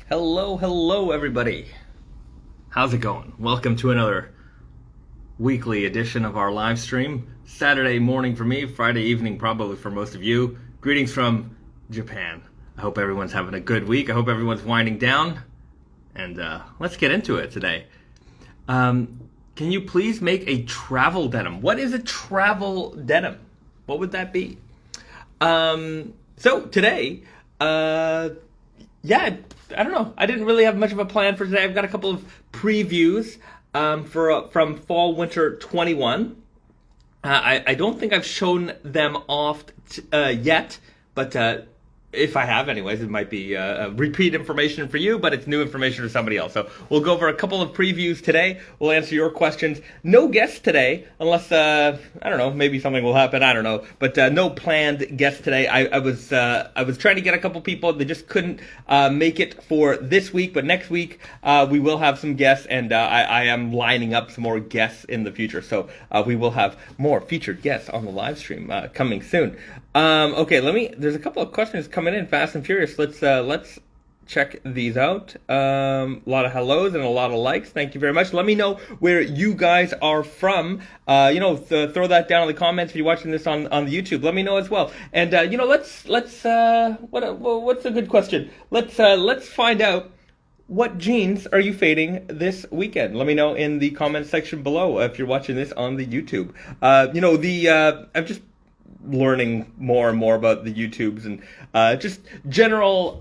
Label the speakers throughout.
Speaker 1: Hello, everybody. How's it going? Welcome to another weekly edition of our live stream. Saturday morning for me, Friday evening probably for most of you. Greetings from Japan. I hope everyone's having a good week. I hope everyone's winding down. And let's get into it today. Can you please make a travel denim? What is a travel denim? What would that be? So today, I don't know. I didn't really have much of a plan for today. I've got a couple of previews from Fall Winter 21. I don't think I've shown them off yet, but if I have, anyways, it might be repeat information for you, but it's new information for somebody else. So we'll go over a couple of previews today. We'll answer your questions. No guests today, unless, I don't know, maybe something will happen. I don't know. But no planned guests today. I was trying to get a couple people. They just couldn't make it for this week. But next week, we will have some guests, and I am lining up some more guests in the future. So we will have more featured guests on the live stream coming soon. Okay, there's a couple of questions coming in fast and furious. Let's check these out. A lot of hellos and a lot of likes. Thank you very much. Let me know where you guys are from. Throw that down in the comments if you're watching this on the YouTube. Let me know as well. And what's a good question? Let's find out. What jeans are you fading this weekend? Let me know in the comment section below if you're watching this on the YouTube. I'm just learning more and more about the YouTubes and just general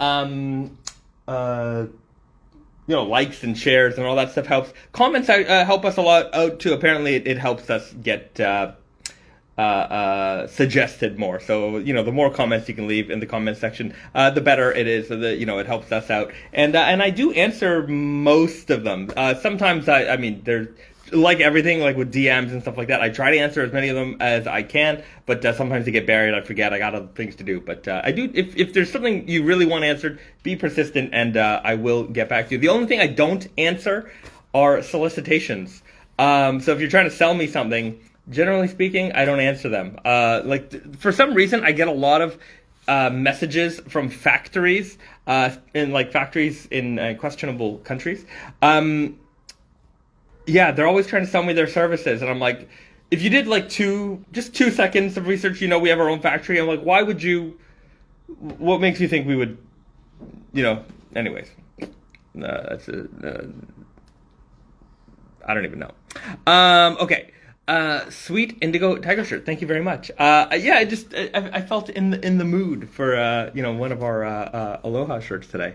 Speaker 1: likes and shares and all that stuff helps. Comments help us a lot out too. Apparently it helps us get suggested more. So, the more comments you can leave in the comment section, the better it is. So that, it helps us out. And I do answer most of them. Sometimes there's, like everything, like with DMs and stuff like that, I try to answer as many of them as I can, but sometimes they get buried, I forget, I got other things to do. But I do, if there's something you really want answered, be persistent, and I will get back to you. The only thing I don't answer are solicitations. So if you're trying to sell me something, generally speaking, I don't answer them. For some reason, I get a lot of messages from factories, factories in questionable countries. They're always trying to sell me their services, and I'm like, if you did just 2 seconds of research, we have our own factory. I'm like, why would you? What makes you think we would? Anyways, that's I don't even know. Okay. Sweet Indigo Tiger Shirt. Thank you very much. I felt in the mood for one of our Aloha shirts today.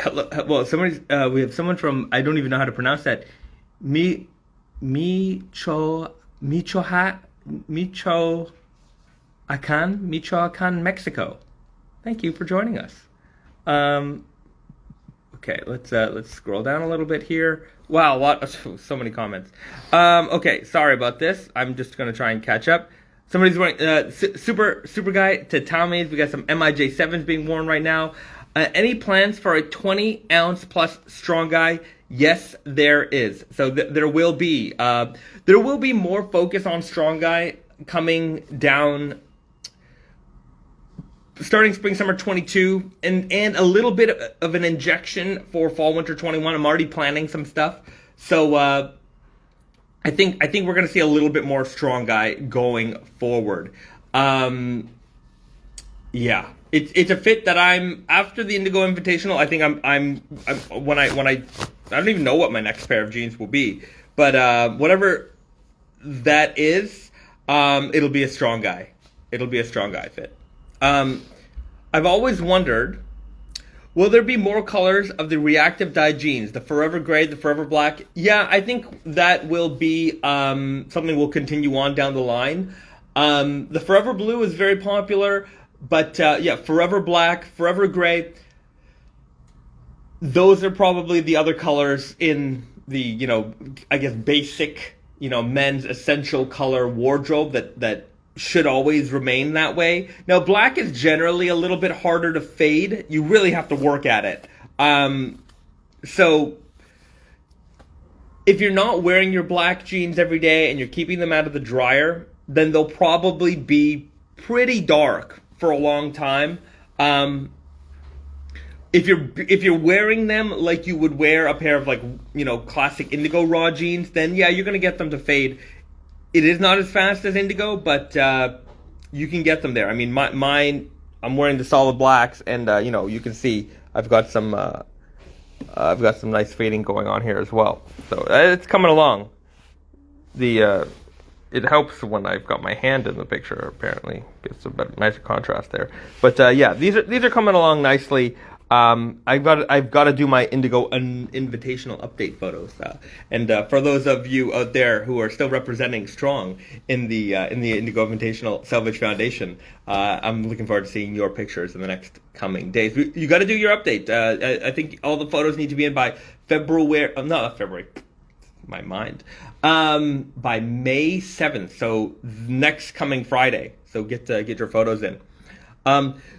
Speaker 1: Well, we have someone from, I don't even know how to pronounce that, Michoacan, Mexico. Thank you for joining us. Okay, let's scroll down a little bit here. Wow, so many comments. Okay, sorry about this. I'm just gonna try and catch up. Somebody's wearing super guy to Tommy's. We got some MIJ7s being worn right now. Any plans for a 20-ounce plus strong guy? Yes, there is. So there will be more focus on strong guy coming down, starting spring summer 22, and a little bit of an injection for fall winter 21. I'm already planning some stuff. So I think we're gonna see a little bit more strong guy going forward. It's a fit that I'm after the Indigo Invitational. I think I'm when I don't even know what my next pair of jeans will be, but whatever that is, it'll be a strong guy. It'll be a strong guy fit. I've always wondered, will there be more colors of the reactive dye jeans, the Forever Gray, the Forever Black? Yeah, I think that will be something we'll continue on down the line. The Forever Blue is very popular. But Forever Black, Forever Gray, those are probably the other colors in the, I guess basic, men's essential color wardrobe that should always remain that way. Now, black is generally a little bit harder to fade. You really have to work at it. So if you're not wearing your black jeans every day and you're keeping them out of the dryer, then they'll probably be pretty dark for a long time. If you're wearing them like you would wear a pair of like, classic indigo raw jeans, then yeah, you're gonna get them to fade. It is not as fast as indigo, but you can get them there. I mean, mine, I'm wearing the solid blacks, and you can see I've got some nice fading going on here as well. So it's coming along. It helps when I've got my hand in the picture. Apparently, gets a better, nicer contrast there. But yeah, these are coming along nicely. I've got to do my Indigo invitational update photos, and for those of you out there who are still representing strong in the Indigo Invitational Selvedge Foundation, I'm looking forward to seeing your pictures in the next coming days. You got to do your update. I think all the photos need to be in by February. Not February. My mind. By May 7th, so next coming Friday. So get your photos in.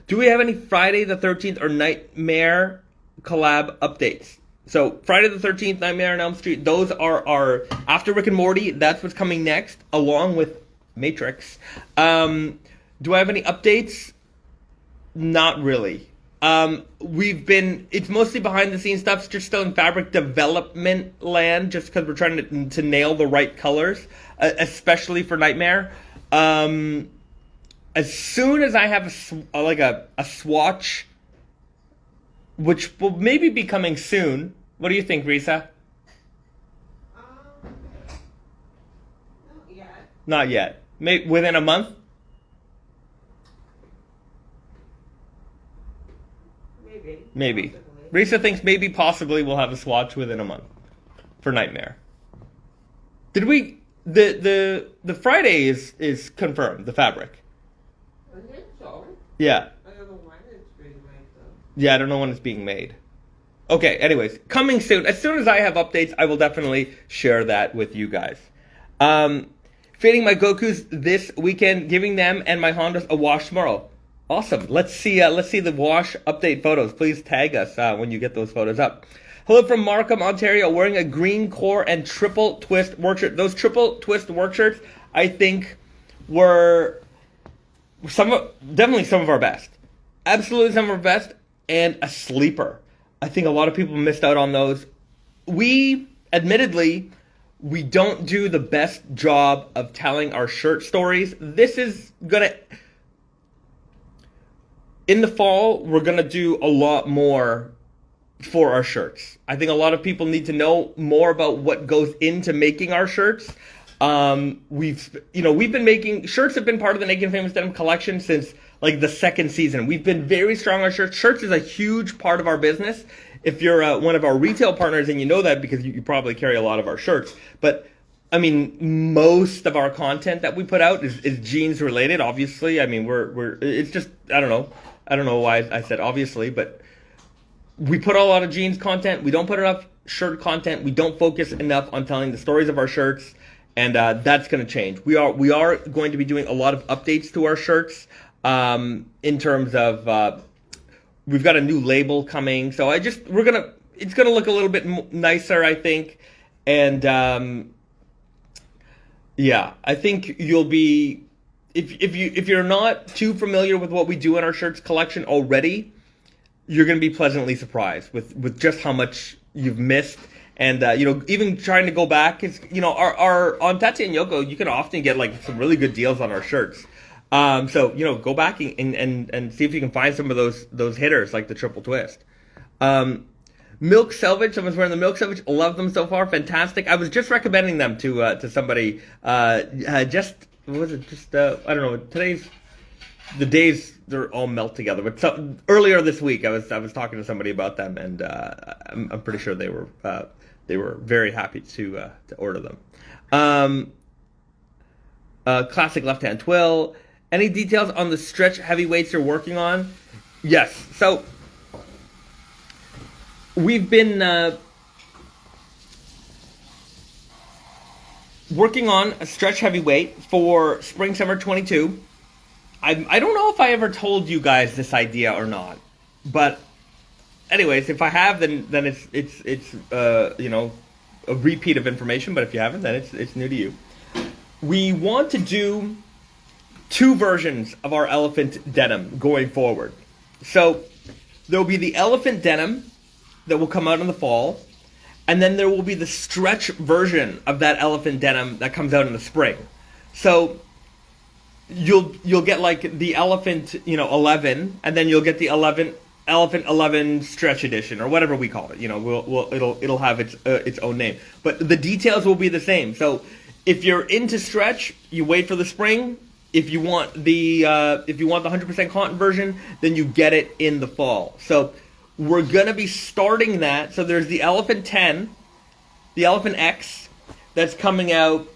Speaker 1: Do we have any Friday the 13th or Nightmare collab updates? So Friday the 13th, Nightmare on Elm Street, those are our, after Rick and Morty, that's what's coming next, along with Matrix. Do I have any updates? Not really. It's mostly behind the scenes stuff, just still in fabric development land, just because we're trying to nail the right colors, especially for Nightmare. As soon as I have a swatch, which will maybe be coming soon. What do you think, Risa?
Speaker 2: Not yet.
Speaker 1: Not yet. Maybe within a month? Maybe.
Speaker 2: Possibly.
Speaker 1: Risa thinks maybe possibly we'll have a swatch within a month for Nightmare. Did we the Friday is confirmed, the fabric.
Speaker 2: I think so.
Speaker 1: Yeah.
Speaker 2: I don't know when it's being made though.
Speaker 1: Yeah, I don't know when it's being made. Okay, anyways, coming soon. As soon as I have updates, I will definitely share that with you guys. Fading my Gokus this weekend, giving them and my Hondas a wash tomorrow. Awesome. Let's see the wash update photos. Please tag us when you get those photos up. Hello from Markham, Ontario, wearing a green core and triple twist work shirt. Those triple twist work shirts, I think, were definitely some of our best. Absolutely some of our best, and a sleeper. I think a lot of people missed out on those. Admittedly, we don't do the best job of telling our shirt stories. This is gonna... In the fall, we're going to do a lot more for our shirts. I think a lot of people need to know more about what goes into making our shirts. We've been making... Shirts have been part of the Naked and Famous Denim collection since, like, the second season. We've been very strong on shirts. Shirts is a huge part of our business. If you're one of our retail partners, and you know that because you probably carry a lot of our shirts. But, I mean, most of our content that we put out is jeans related, obviously. I mean, it's just... I don't know why I said obviously, but we put a lot of jeans content. We don't put enough shirt content. We don't focus enough on telling the stories of our shirts, and that's going to change. We are going to be doing a lot of updates to our shirts in terms of we've got a new label coming. So it's gonna look a little bit nicer, I think, and yeah, I think you'll be. If you're not too familiar with what we do in our shirts collection already, you're going to be pleasantly surprised with just how much you've missed. And even trying to go back, is our on Tati and Yoko, you can often get like some really good deals on our shirts. So go back and see if you can find some of those hitters like the triple twist. Milk Selvedge, someone's wearing the Milk Selvedge. Love them so far, fantastic. I was just recommending them to somebody. What was it? Just I don't know. Today's the days, they're all melt together. But earlier this week, I was talking to somebody about them, and I'm pretty sure they were very happy to order them. Classic left hand twill. Any details on the stretch heavyweights you're working on? Yes. So we've been working on a stretch heavyweight for spring summer 22. I don't know if I ever told you guys this idea or not, but anyways, if I have, then it's a repeat of information. But if you haven't, then it's new to you. We want to do two versions of our elephant denim going forward. So there will be the elephant denim that will come out in the fall, and then there will be the stretch version of that elephant denim that comes out in the spring. So you'll get like the elephant, 11, and then you'll get the elephant 11 stretch edition, or whatever we call it. It'll have its own name, but the details will be the same. So if you're into stretch, you wait for the spring. If you want the 100% cotton version, then you get it in the fall. So we're gonna be starting that. So there's the Elephant 10, the Elephant X, that's coming out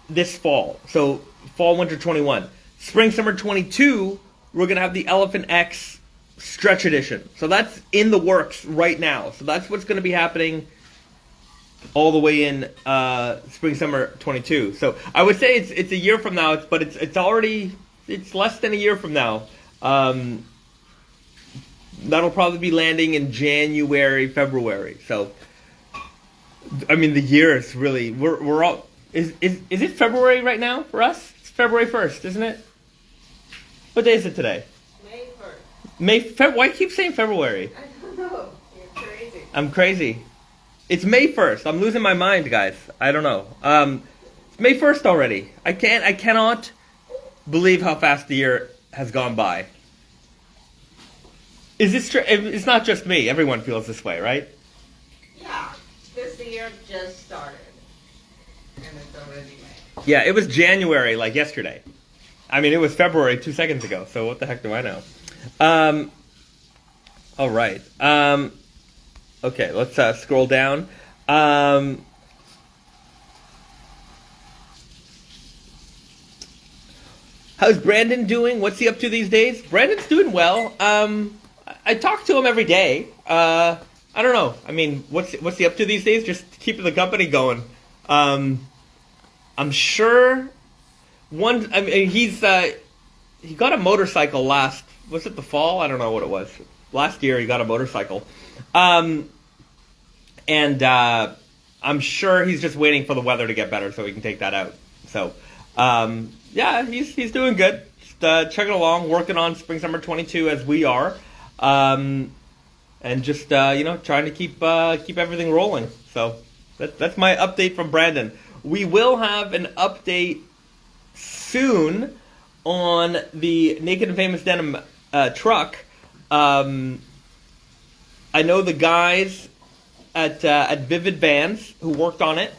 Speaker 1: this fall. So fall winter 21, spring summer 22. We're gonna have the Elephant X stretch edition. So that's in the works right now. So that's what's gonna be happening all the way in spring summer 22. So I would say it's a year from now, but it's less than a year from now. That'll probably be landing in January, February. So I mean, the year is really we're all is it February right now for us? It's February 1st, isn't it? What day is it today?
Speaker 2: May 1st.
Speaker 1: Why keep saying February?
Speaker 2: I don't know. You're crazy.
Speaker 1: I'm crazy. It's May 1st. I'm losing my mind, guys. I don't know. It's May 1st already. I cannot believe how fast the year has gone by. Is this true? It's not just me. Everyone feels this way, right?
Speaker 2: Yeah, this year just started, and it's already May.
Speaker 1: Yeah, it was January, like yesterday. I mean, it was February 2 seconds ago, so what the heck do I know? All right. Okay, let's scroll down. How's Brandon doing? What's he up to these days? Brandon's doing well. I talk to him every day. I don't know. I mean, what's he up to these days? Just keeping the company going. I'm sure he got a motorcycle was it the fall? I don't know what it was. Last year he got a motorcycle. And I'm sure he's just waiting for the weather to get better so he can take that out. So, yeah, he's doing good. Just chugging along, working on spring summer 22 as we are, and just trying to keep everything rolling. So that's my update from Brandon. We will have an update soon on the Naked and Famous Denim truck. I know the guys at Vivid Vans who worked on it.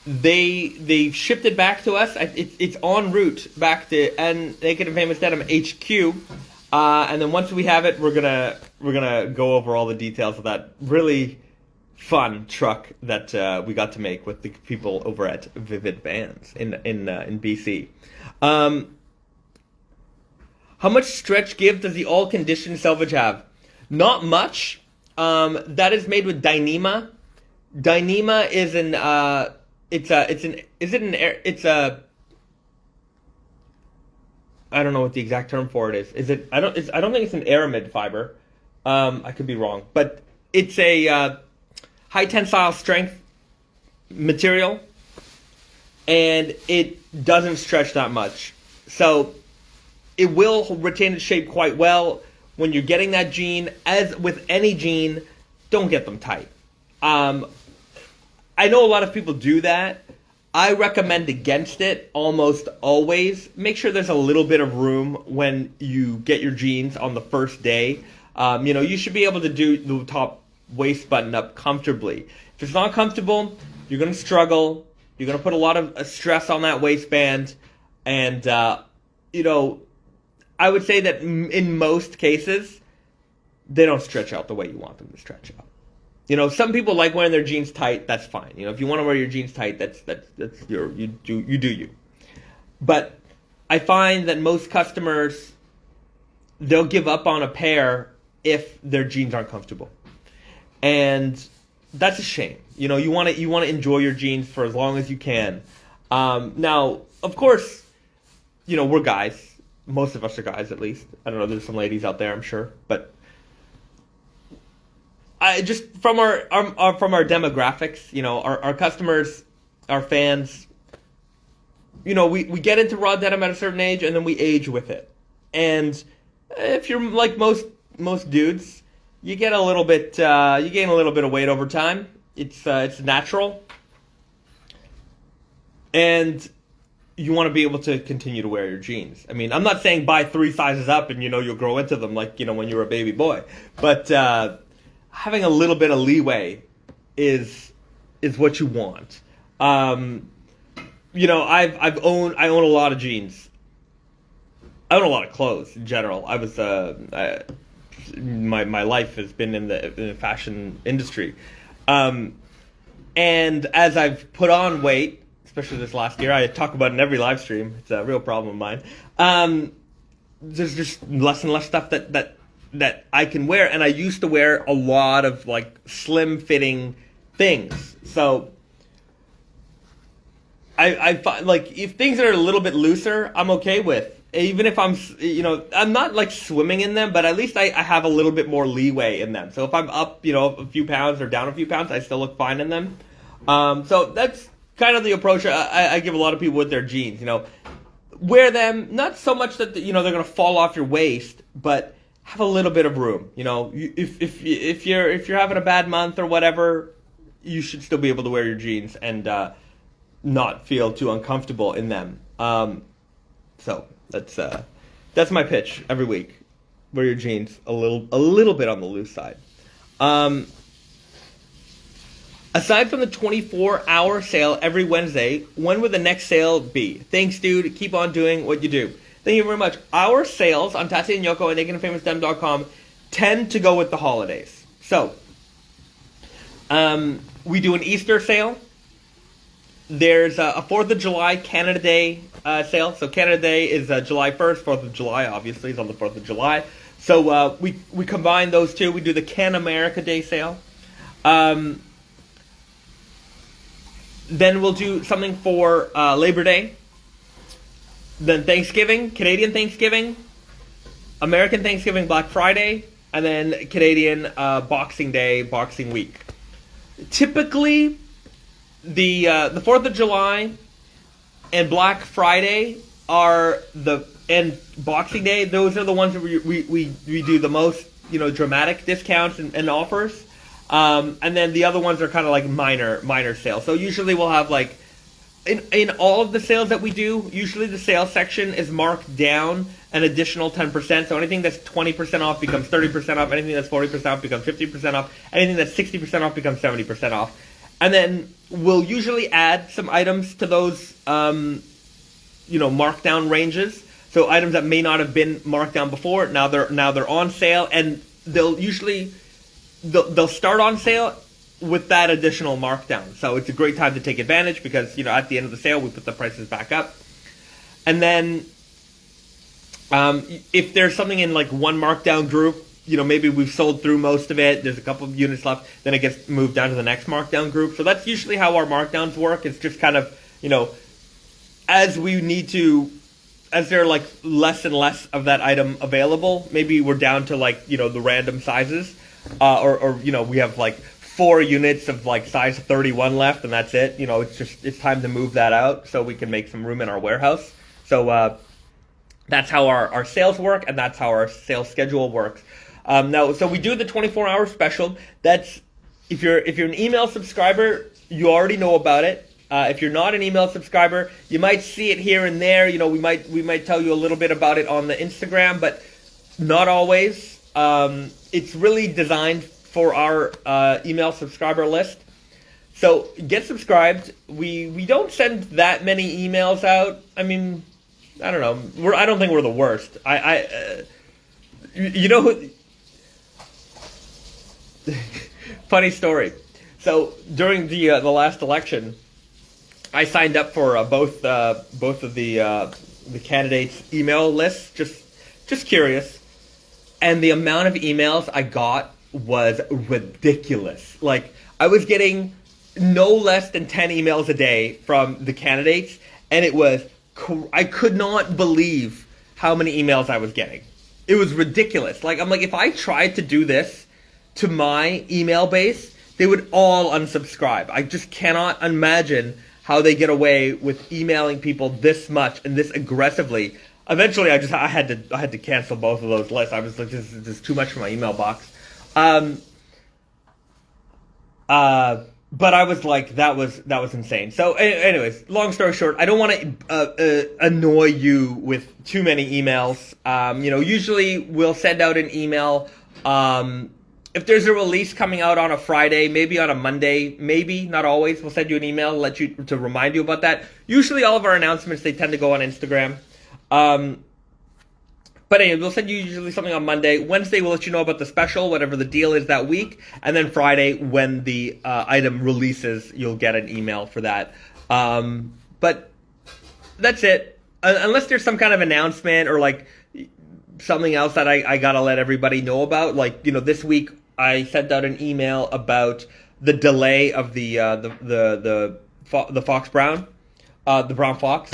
Speaker 1: They shipped it back to us. It's en route back to Naked and Famous Denim HQ. And then once we have it, we're gonna go over all the details of that really fun truck that we got to make with the people over at Vivid Vans in BC. How much stretch give does the all-conditioned Selvedge have? Not much. That is made with Denim. Denim is I don't know what the exact term for it is. I don't think it's an aramid fiber. I could be wrong, but it's a high tensile strength material, and it doesn't stretch that much. So it will retain its shape quite well. When you're getting that jean, as with any jean, don't get them tight. I know a lot of people do that. I recommend against it almost always. Make sure there's a little bit of room when you get your jeans on the first day. You should be able to do the top waist button up comfortably. If it's not comfortable, you're going to struggle. You're going to put a lot of stress on that waistband. And, I would say that in most cases, they don't stretch out the way you want them to stretch out. Some people like wearing their jeans tight. That's fine. If you want to wear your jeans tight, that's you do you. But I find that most customers, they'll give up on a pair if their jeans aren't comfortable, and that's a shame. You want to enjoy your jeans for as long as you can. Now, of course, we're guys. Most of us are guys, at least. I don't know. There's some ladies out there, I'm sure, but I just from our demographics, our customers, our fans, we get into raw denim at a certain age, and then we age with it. And if you're like most dudes, you get a little bit, you gain a little bit of weight over time. It's natural, and you want to be able to continue to wear your jeans. I mean, I'm not saying buy 3 sizes up and you'll grow into them like when you're a baby boy, but having a little bit of leeway is what you want. I own a lot of jeans. I own a lot of clothes in general. I was my life has been in the fashion industry, and as I've put on weight, especially this last year, I talk about it in every live stream. It's a real problem of mine. There's just less and less stuff that I can wear, and I used to wear a lot of like slim fitting things. So I find like if things are a little bit looser, I'm okay with. Even if I'm not like swimming in them, but at least I have a little bit more leeway in them. So if I'm up, a few pounds or down a few pounds, I still look fine in them. So that's kind of the approach I give a lot of people with their jeans. Wear them not so much that they're going to fall off your waist, but have a little bit of room. If you're having a bad month or whatever, you should still be able to wear your jeans and not feel too uncomfortable in them. So that's my pitch every week. Wear your jeans a little bit on the loose side. Aside from the 24-hour sale every Wednesday, when would the next sale be? Thanks, dude. Keep on doing what you do. Thank you very much. Our sales on Tatsuya and Yoko and nakedandfamousdenim.com tend to go with the holidays. So, we do an Easter sale. There's a 4th of July Canada Day sale. So Canada Day is July 1st. 4th of July, obviously, is on the 4th of July. So we combine those two. We do the Can America Day sale. Then we'll do something for Labor Day. Then Thanksgiving, Canadian Thanksgiving, American Thanksgiving, Black Friday, and then Canadian Boxing Day, Boxing Week. Typically, the 4th of July and Black Friday and Boxing Day. Those are the ones that we do the most dramatic discounts and offers. And then the other ones are kind of like minor sales. So usually we'll have like in all of the sales that we do, usually the sales section is marked down an additional 10%. So anything that's 20% off becomes 30% off. Anything that's 40% off becomes 50% off. Anything that's 60% off becomes 70% off. And then we'll usually add some items to those, markdown ranges. So items that may not have been marked down before, now they're on sale, and they'll start on sale with that additional markdown. So it's a great time to take advantage because, at the end of the sale, we put the prices back up. And then if there's something in like one markdown group, maybe we've sold through most of it, there's a couple of units left, then it gets moved down to the next markdown group. So that's usually how our markdowns work. It's just kind of, as there are like less and less of that item available, maybe we're down to like, the random sizes. Or we have like 4 units of like size 31 left, and that's it. It's time to move that out so we can make some room in our warehouse. So that's how our sales work, and that's how our sales schedule works. So we do the 24-hour special. That's if you're an email subscriber, you already know about it. If you're not an email subscriber, you might see it here and there. We might tell you a little bit about it on the Instagram, but not always. It's really designed for our email subscriber list. So get subscribed. We don't send that many emails out. I mean, I don't know. I don't think we're the worst. Funny story. So during the last election, I signed up for both of the candidates' email lists. Just curious. And the amount of emails I got was ridiculous. Like, I was getting no less than 10 emails a day from the candidates, and I could not believe how many emails I was getting. It was ridiculous. Like, I'm like, if I tried to do this to my email base, they would all unsubscribe. I just cannot imagine how they get away with emailing people this much and this aggressively. Eventually, I had to cancel both of those lists. I was like, this is too much for my email box. But I was like, that was insane. So, anyways, long story short, I don't want to annoy you with too many emails. Usually we'll send out an email. If there's a release coming out on a Friday, maybe on a Monday, maybe, not always, we'll send you an email to remind you about that. Usually all of our announcements, they tend to go on Instagram. But anyway, we'll send you usually something on Monday. Wednesday, we'll let you know about the special, whatever the deal is that week. And then Friday, when the item releases, you'll get an email for that. But that's it. Unless there's some kind of announcement or like something else that I gotta let everybody know about. Like, this week I sent out an email about the delay of the Fox Brown, the Brown Fox.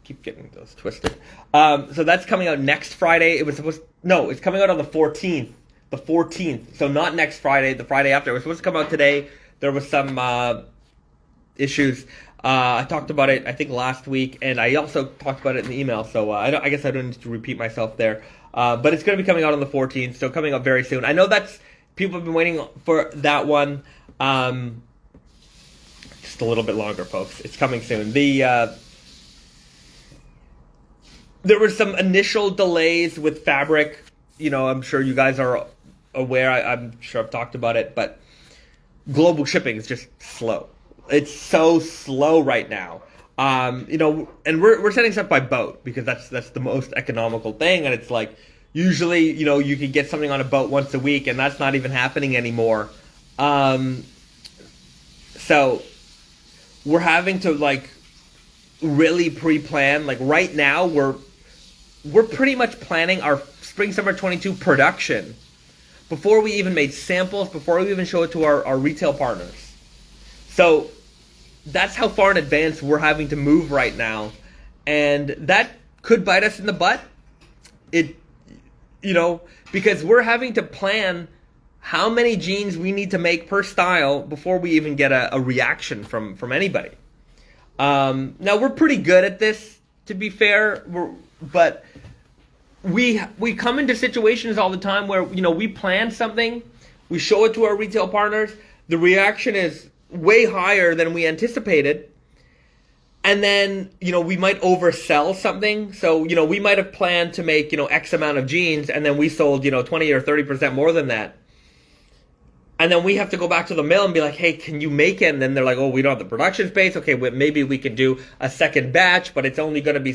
Speaker 1: Keep getting those twisted. So that's coming out next Friday. It's coming out on the 14th. The 14th. So not next Friday, the Friday after. It was supposed to come out today. There was some issues. I talked about it, I think, last week, and I also talked about it in the email. So I guess I don't need to repeat myself there. But it's going to be coming out on the 14th, so coming up very soon. I know people have been waiting for that one. Just a little bit longer, folks. It's coming soon. There were some initial delays with fabric. I'm sure you guys are aware. I'm sure I've talked about it, but global shipping is just slow. It's so slow right now. And we're sending stuff by boat because that's the most economical thing. And it's like usually, you can get something on a boat once a week, and that's not even happening anymore. So we're having to like really pre-plan. Like right now, we're pretty much planning our Spring Summer 22 production before we even made samples, before we even show it to our retail partners. So that's how far in advance we're having to move right now. And that could bite us in the butt. Because we're having to plan how many jeans we need to make per style before we even get a reaction from anybody. Now we're pretty good at this, to be fair, but we come into situations all the time where we plan something, we show it to our retail partners, the reaction is way higher than we anticipated, and then we might oversell something. So we might have planned to make X amount of jeans, and then we sold 20 or 30% more than that. And then we have to go back to the mill and be like, hey, can you make it? And then they're like, oh, we don't have the production space. Okay, well, maybe we can do a second batch, but it's only going to be,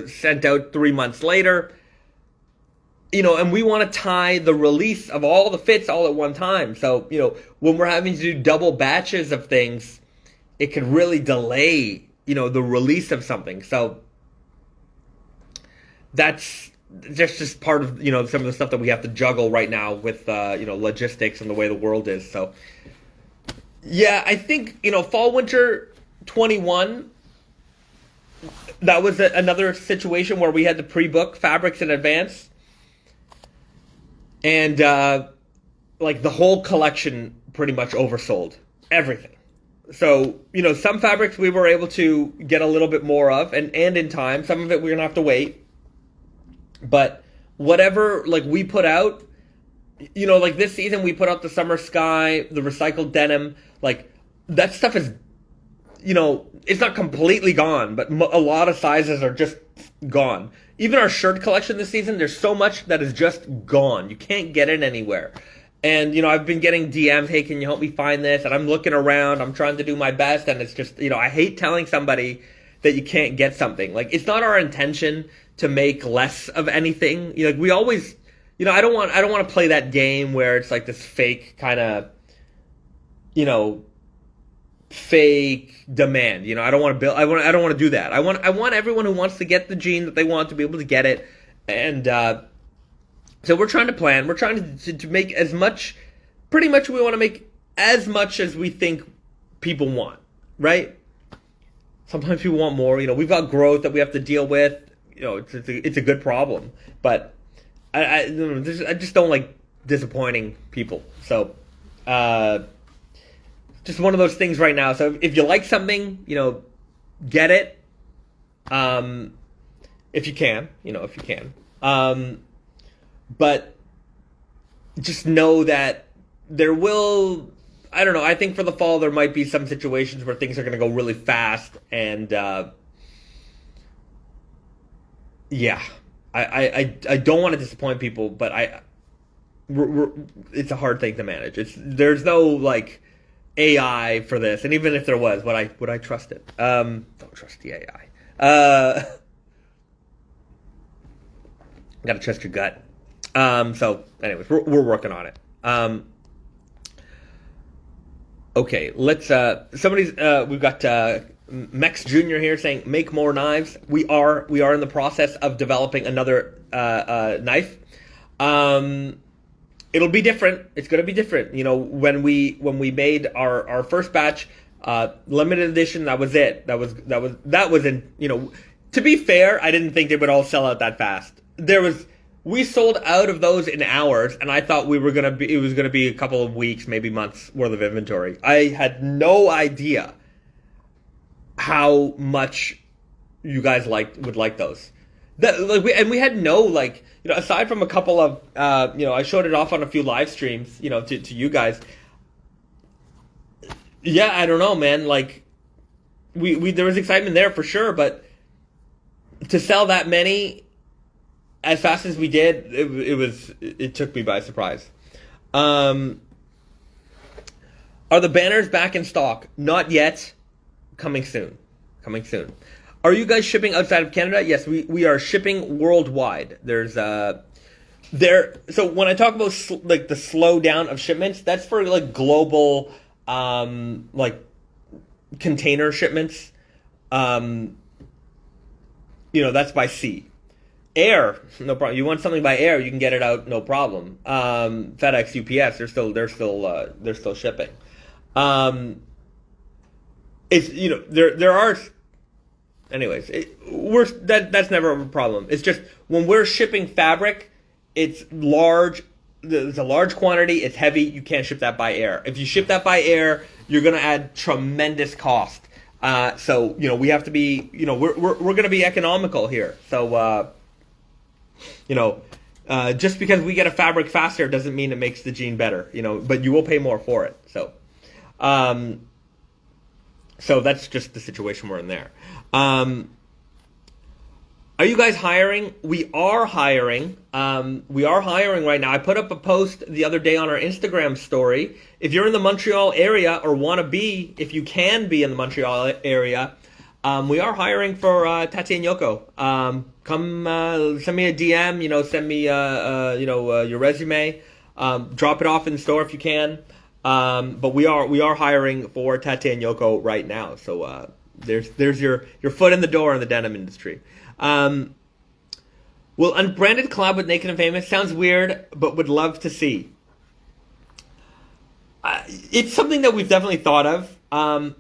Speaker 1: sent out 3 months later. And we want to tie the release of all the fits all at one time. So, when we're having to do double batches of things, it can really delay, the release of something. So that's just part of some of the stuff that we have to juggle right now with logistics and the way the world is. So yeah, I think fall winter 21, that was another situation where we had to pre-book fabrics in advance, and like the whole collection pretty much oversold everything. So some fabrics we were able to get a little bit more of and in time. Some of it we're gonna have to wait. But whatever we put out, like this season we put out the Summer Sky, the recycled denim, like that stuff is, it's not completely gone, but a lot of sizes are just gone. Even our shirt collection this season, there's so much that is just gone. You can't get it anywhere. And, I've been getting DMs, hey, can you help me find this? And I'm looking around, I'm trying to do my best, and it's just, I hate telling somebody that you can't get something. Like, it's not our intention to make less of anything. We always, I don't want to play that game where it's like this fake kind of, fake demand. I don't want to build. I don't want to do that. I want everyone who wants to get the jean that they want to be able to get it. And so we're trying to plan. We're trying to make as much. Pretty much, we want to make as much as we think people want. Right? Sometimes people want more. We've got growth that we have to deal with. It's a good problem. But I just don't like disappointing people. So. Just one of those things right now. So if you like something, get it, if you can, but just know that there will, I don't know, I think for the fall there might be some situations where things are going to go really fast, and yeah, I don't want to disappoint people, but it's a hard thing to manage. There's no like AI for this, and even if there was, would I trust it? Don't trust the AI. Gotta trust your gut. So, anyways, we're working on it. Okay, let's. We've got Mex Jr. here saying, "Make more knives." We are in the process of developing another knife. It'll be different. It's going to be different. When we made our first batch, limited edition, that was it. That was in. To be fair, I didn't think they would all sell out that fast. We sold out of those in hours, and I thought it was gonna be a couple of weeks, maybe months worth of inventory. I had no idea how much you guys would like those. We had no aside from a couple of I showed it off on a few live streams, to you guys. Yeah, I don't know, man. We there was excitement there for sure, but to sell that many as fast as we did, it took me by surprise. Are the banners back in stock? Not yet. Coming soon. Are you guys shipping outside of Canada? Yes, we are shipping worldwide. So when I talk about the slowdown of shipments, that's for global container shipments. That's by sea. Air, no problem. You want something by air, you can get it out, no problem. FedEx, UPS, they're still shipping. It's there are. Anyways, that's never a problem. It's just when we're shipping fabric, it's large. There's a large quantity. It's heavy. You can't ship that by air. If you ship that by air, you're gonna add tremendous cost. So we have to be. We're gonna be economical here. So. Just because we get a fabric faster doesn't mean it makes the jean better, but you will pay more for it. So, so that's just the situation we're in there. Are you guys hiring? We are hiring. We are hiring right now. I put up a post the other day on our Instagram story. If you're in the Montreal area or want to be, if you can be in the Montreal area, we are hiring for Tati and Yoko. Come send me a DM. Send me your resume. Drop it off in the store if you can. But we are hiring for Tati and Yoko right now. So there's your foot in the door in the denim industry. Will unbranded collab with Naked and Famous? Sounds weird, but would love to see. It's something that we've definitely thought of.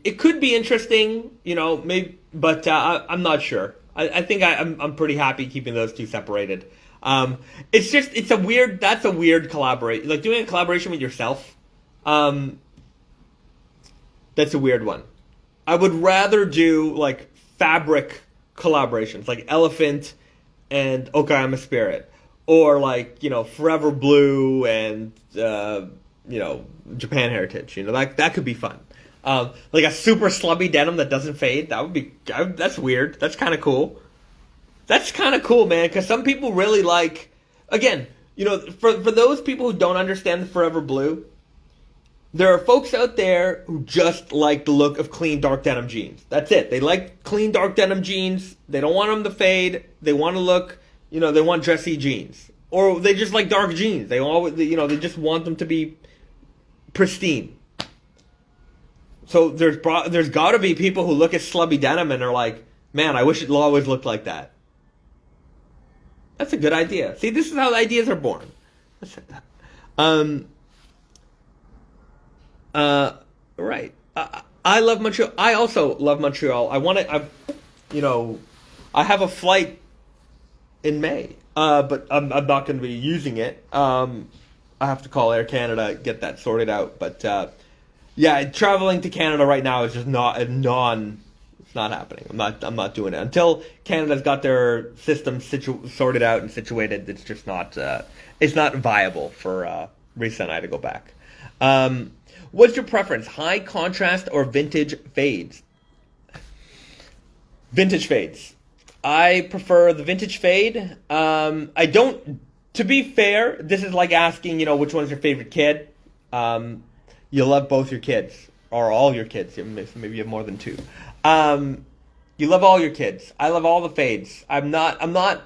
Speaker 1: It could be interesting, maybe, but I'm not sure. I think I'm pretty happy keeping those two separated. That's a weird collaboration. Like doing a collaboration with yourself. That's a weird one. I would rather do fabric collaborations, like Elephant and Okay I'm a Spirit, or Forever Blue and Japan Heritage. That could be fun. Like a super slubby denim that doesn't fade. That's weird. That's kind of cool. That's kind of cool, man. Because some people really like. Again, for those people who don't understand the Forever Blue, there are folks out there who just like the look of clean dark denim jeans. That's it. They like clean dark denim jeans. They don't want them to fade. They want to look. They want dressy jeans, or they just like dark jeans. They they just want them to be pristine. So there's got to be people who look at slubby denim and are like, man, I wish it always looked like that. That's a good idea. See, this is how ideas are born. Right. I love Montreal. I also love Montreal. I have a flight in May, but I'm not going to be using it. I have to call Air Canada, get that sorted out, but. Yeah, traveling to Canada right now is just not not happening. I'm not doing it until Canada's got their system sorted out and situated. It's just not it's not viable for Risa and I to go back. What's your preference, high contrast or vintage fades? Vintage fades. I prefer the vintage fade. I don't. To be fair, this is like asking, which one's your favorite kid. You love both your kids, or all your kids. Maybe you have more than two. You love all your kids. I love all the fades. I'm not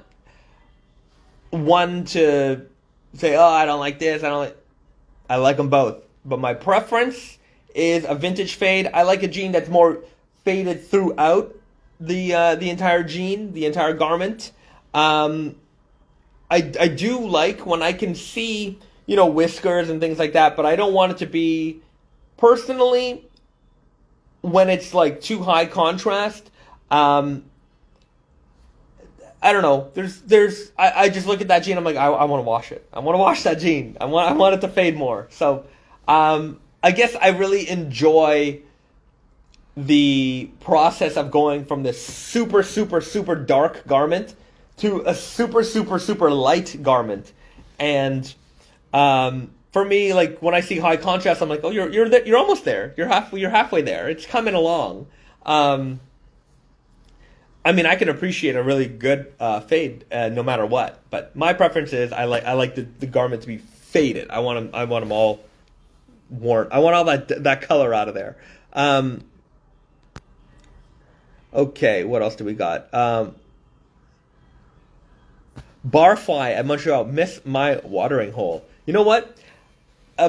Speaker 1: one to say, oh, I don't like this. I like them both. But my preference is a vintage fade. I like a jean that's more faded throughout the entire jean, the entire garment. I do like when I can see, whiskers and things like that, but I don't want it to be, personally, when it's like too high contrast. I don't know. I just look at that jean. I'm like, I want to wash it. I want to wash that jean. I want it to fade more. So, I guess I really enjoy the process of going from this super, super, super dark garment to a super, super, super light garment. And for me, like when I see high contrast, I'm like, oh, you're almost there. You're halfway there. It's coming along. I mean, I can appreciate a really good fade no matter what. But my preference is I like the garment to be faded. I want them all worn. I want all that color out of there. Okay, what else do we got? Barfly at Montreal, miss my watering hole. You know what?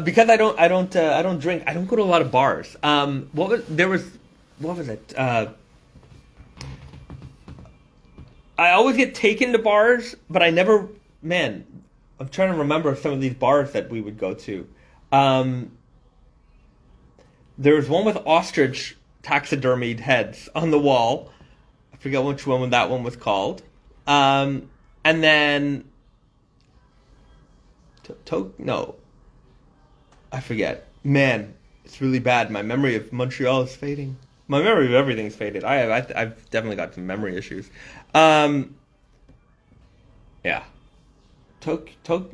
Speaker 1: Because I don't drink. I don't go to a lot of bars. What was it? I always get taken to bars, but I never. Man, I'm trying to remember some of these bars that we would go to. There was one with ostrich taxidermied heads on the wall. I forget which one that one was called. And then no, I forget. Man, it's really bad. My memory of Montreal is fading. My memory of everything's faded. I've definitely got some memory issues. Yeah.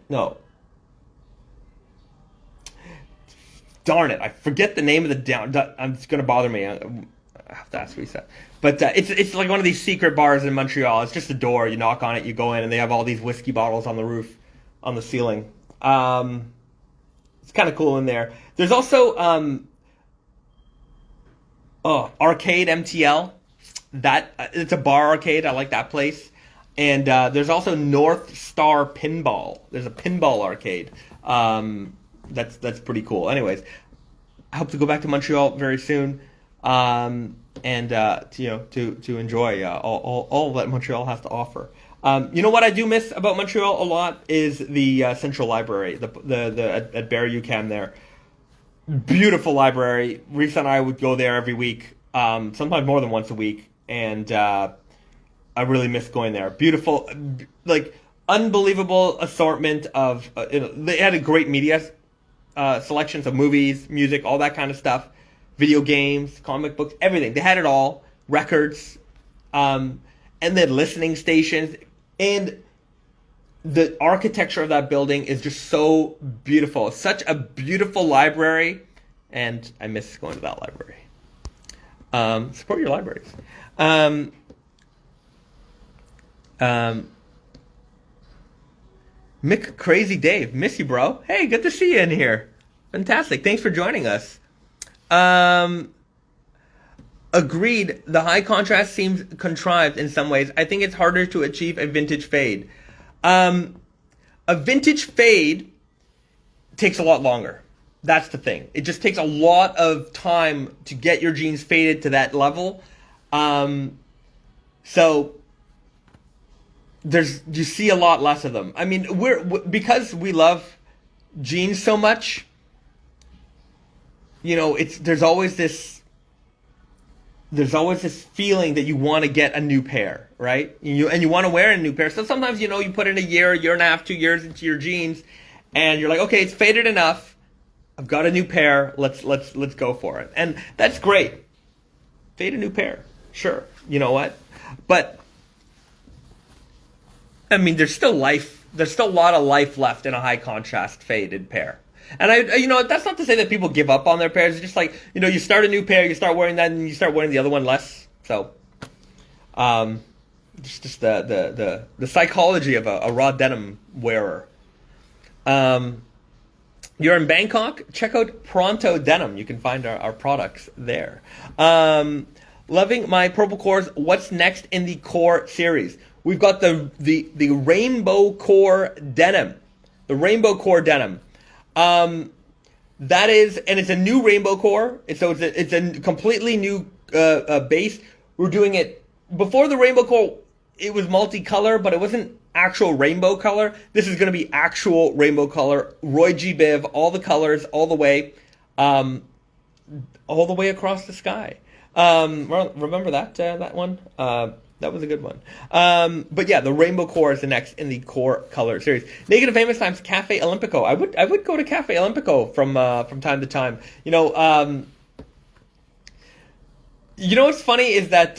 Speaker 1: No. Darn it! I forget the name of the down. It's gonna bother me. I have to ask Reset. But it's like one of these secret bars in Montreal. It's just a door. You knock on it, you go in, and they have all these whiskey bottles on the roof, on the ceiling. It's kind of cool in there. There's also Arcade MTL. That it's a bar arcade. I like that place. And there's also North Star Pinball. There's a pinball arcade. That's pretty cool. Anyways, I hope to go back to Montreal very soon, and to enjoy all that Montreal has to offer. You know what I do miss about Montreal a lot is the Central Library, the at Barrie UQAM there. Beautiful library. Reese and I would go there every week, sometimes more than once a week, and I really miss going there. Beautiful, like unbelievable assortment of. They had a great media. Selections of movies, music, all that kind of stuff, video games, comic books, everything. They had it all, records, and they had listening stations. And the architecture of that building is just so beautiful. Such a beautiful library, and I miss going to that library. Support your libraries. Mick Crazy Dave, miss you, bro. Hey, good to see you in here. Fantastic. Thanks for joining us. Agreed. The high contrast seems contrived in some ways. I think it's harder to achieve a vintage fade. A vintage fade takes a lot longer. That's the thing. It just takes a lot of time to get your jeans faded to that level. So you see a lot less of them. I mean, because we love jeans so much, there's always this feeling that you want to get a new pair, right? And you want to wear a new pair. So sometimes, you put in a year and a half, 2 years into your jeans, and you're like, okay, it's faded enough. I've got a new pair. Let's go for it. And that's great. Fade a new pair. Sure. You know what? But I mean, there's still life. There's still a lot of life left in a high contrast faded pair. And that's not to say that people give up on their pairs. It's just like, you start a new pair, you start wearing that, and you start wearing the other one less. So, just the psychology of a raw denim wearer. You're in Bangkok, check out Pronto Denim. You can find our products there. Loving my Purple Cores. What's next in the core series? We've got the Rainbow Core Denim. The Rainbow Core Denim. That is, and it's a new Rainbow Core. It's a completely new base. We're doing it, before the Rainbow Core, it was multicolor, but it wasn't actual rainbow color. This is going to be actual rainbow color. Roy G. Biv, all the colors, all the way across the sky. Remember that one? That was a good one. But yeah, the Rainbow Core is the next in the core color series. Naked and Famous times Cafe Olimpico. I would go to Cafe Olimpico from time to time. What's funny is that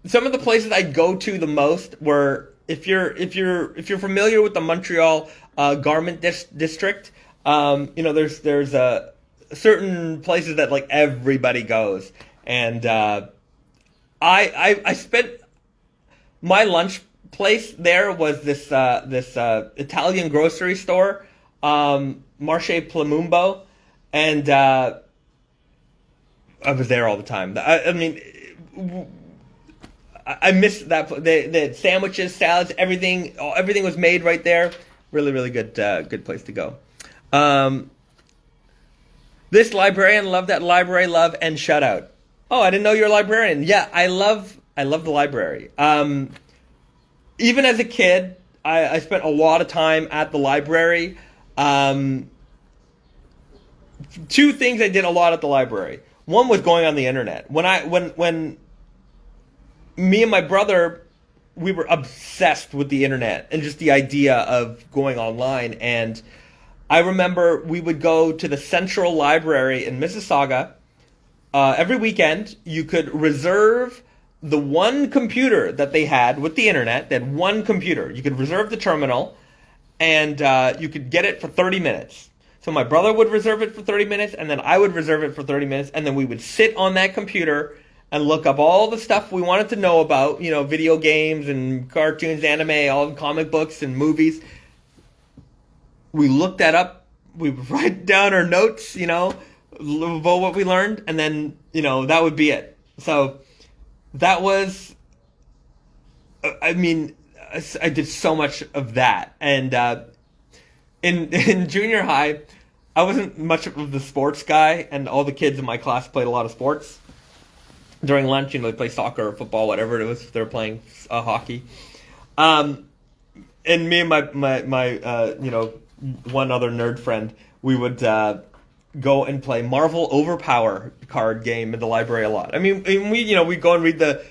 Speaker 1: some of the places I'd go to the most were, if you're familiar with the Montreal garment district, there's certain places that like everybody goes, and I spent my lunch place there was this Italian grocery store, Marché Plamumbo, and I was there all the time. I mean, I missed that. The sandwiches, salads, everything was made right there. Really, really good place to go. This librarian, love that library, love and shout out. Oh, I didn't know you're a librarian. Yeah, I love the library. Even as a kid, I spent a lot of time at the library. Two things I did a lot at the library. One was going on the internet. When me and my brother, we were obsessed with the internet and just the idea of going online. And I remember we would go to the Central Library in Mississauga. Every weekend, you could reserve the one computer that they had with the internet. They had one computer. You could reserve the terminal, and you could get it for 30 minutes. So my brother would reserve it for 30 minutes, and then I would reserve it for 30 minutes, and then we would sit on that computer and look up all the stuff we wanted to know about, video games and cartoons, anime, all the comic books and movies. We looked that up. We would write down our notes, about what we learned, and then, that would be it. So that was, I did so much of that. And in junior high, I wasn't much of the sports guy, and all the kids in my class played a lot of sports. During lunch, they play soccer or football, whatever it was. They were playing hockey. And me and my one other nerd friend, we would go and play Marvel Overpower card game in the library a lot. I mean, we'd go and read the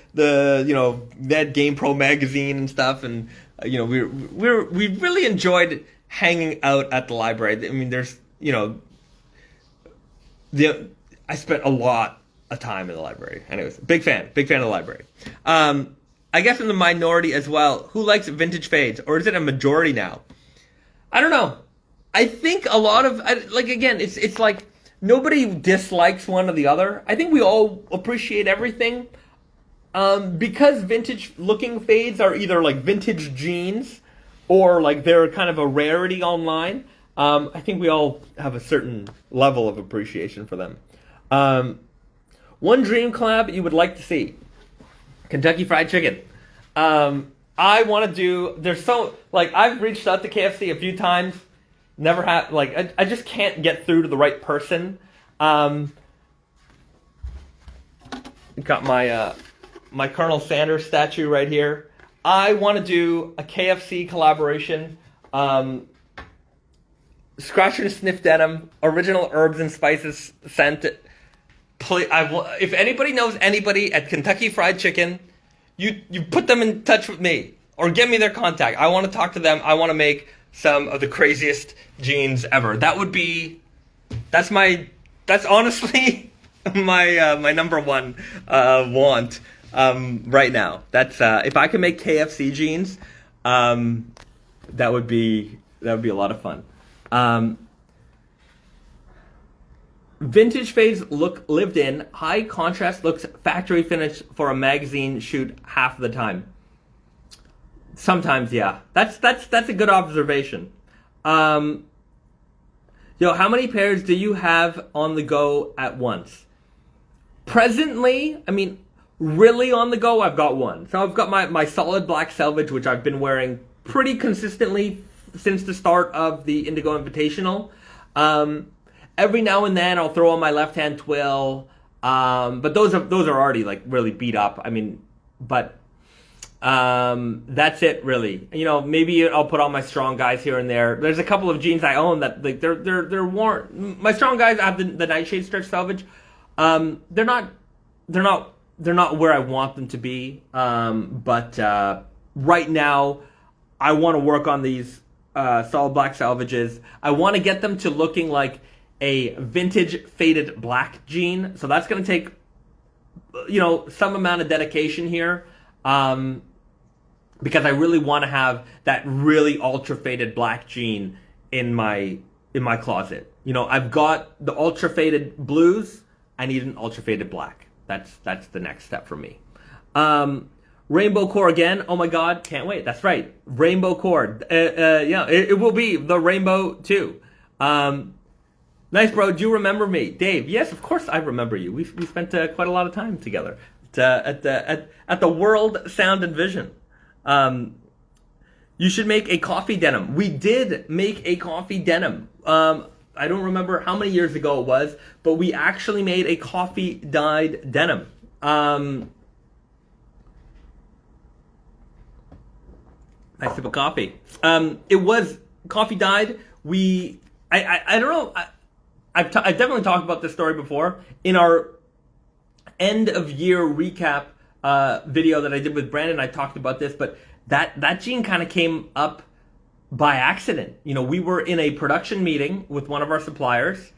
Speaker 1: Ned Game Pro magazine and stuff, and we really enjoyed hanging out at the library. I mean, there's I spent a lot of time in the library. Anyways, big fan of the library. I guess in the minority as well. Who likes vintage fades, or is it a majority now? I don't know. I think a lot of, again, it's like nobody dislikes one or the other. I think we all appreciate everything. Because vintage looking fades are either like vintage jeans or like they're kind of a rarity online. I think we all have a certain level of appreciation for them. One dream collab you would like to see. Kentucky Fried Chicken. I want to do, I've reached out to KFC a few times. Never have, I just can't get through to the right person. Got my Colonel Sanders statue right here. I want to do a KFC collaboration. Scratch and Sniff Denim, original herbs and spices scent. If anybody knows anybody at Kentucky Fried Chicken, you put them in touch with me or give me their contact. I want to talk to them. I want to make some of the craziest jeans ever. That's honestly my number one want right now. That's if I can make KFC jeans, that would be a lot of fun. Vintage phase look lived in, high contrast looks factory finished for a magazine shoot half the time. Sometimes, yeah. That's a good observation. How many pairs do you have on the go at once? Presently, I mean, really on the go, I've got one. So I've got my solid black Selvedge, which I've been wearing pretty consistently since the start of the Indigo Invitational. Every now and then I'll throw on my left-hand twill, but those are already like really beat up. I mean, but that's it really. Maybe I'll put on my Strong Guys here and there. There's a couple of jeans I own that like they're worn. My Strong Guys, I have the Nightshade stretch Selvedge. They're not where I want them to be. But right now, I want to work on these solid black Selvedges. I want to get them to looking like a vintage faded black jean. So that's going to take, some amount of dedication here. Because I really want to have that really ultra faded black jean in my closet. I've got the ultra faded blues. I need an ultra faded black. That's the next step for me. Rainbow core again. Oh my God, can't wait. That's right, rainbow core. It will be the rainbow too. Nice, bro. Do you remember me, Dave? Yes, of course I remember you. We spent quite a lot of time together at the World Sound and Vision. You should make a coffee denim. We did make a coffee denim. I don't remember how many years ago it was, but we actually made a coffee dyed denim. Nice sip of coffee. It was coffee dyed. I don't know. I've definitely talked about this story before in our end of year recap video that I did with Brandon. I talked about this, but that jean kind of came up by accident. We were in a production meeting with one of our suppliers,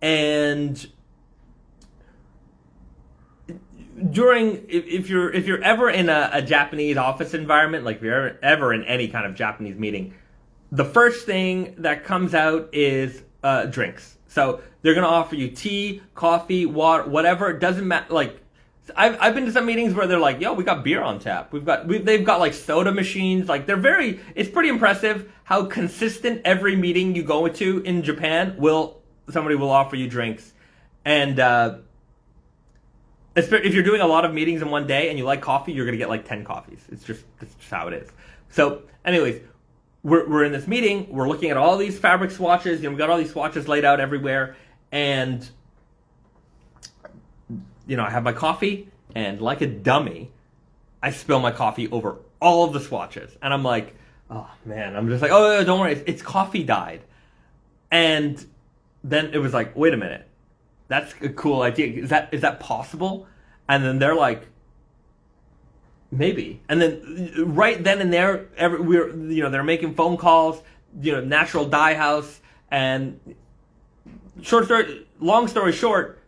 Speaker 1: and if you're ever in a Japanese office environment, like if you're ever in any kind of Japanese meeting, the first thing that comes out is drinks. So they're gonna offer you tea, coffee, water, whatever. It doesn't matter. Like I've been to some meetings where they're like, "Yo, we got beer on tap. They've got like soda machines. Like it's pretty impressive how consistent every meeting you go to in Japan somebody will offer you drinks, and if you're doing a lot of meetings in one day and you like coffee, you're gonna get like 10 coffees. It's just how it is. So, anyways. We're in this meeting, we're looking at all these fabric swatches, we got all these swatches laid out everywhere, and, I have my coffee, and like a dummy, I spill my coffee over all of the swatches, and I'm like, oh man, I'm just like, oh, don't worry, it's coffee dyed. And then it was like, wait a minute, that's a cool idea, is that possible? And then they're like, maybe. And then right then and there, they're making phone calls, Natural Dye House, and long story short,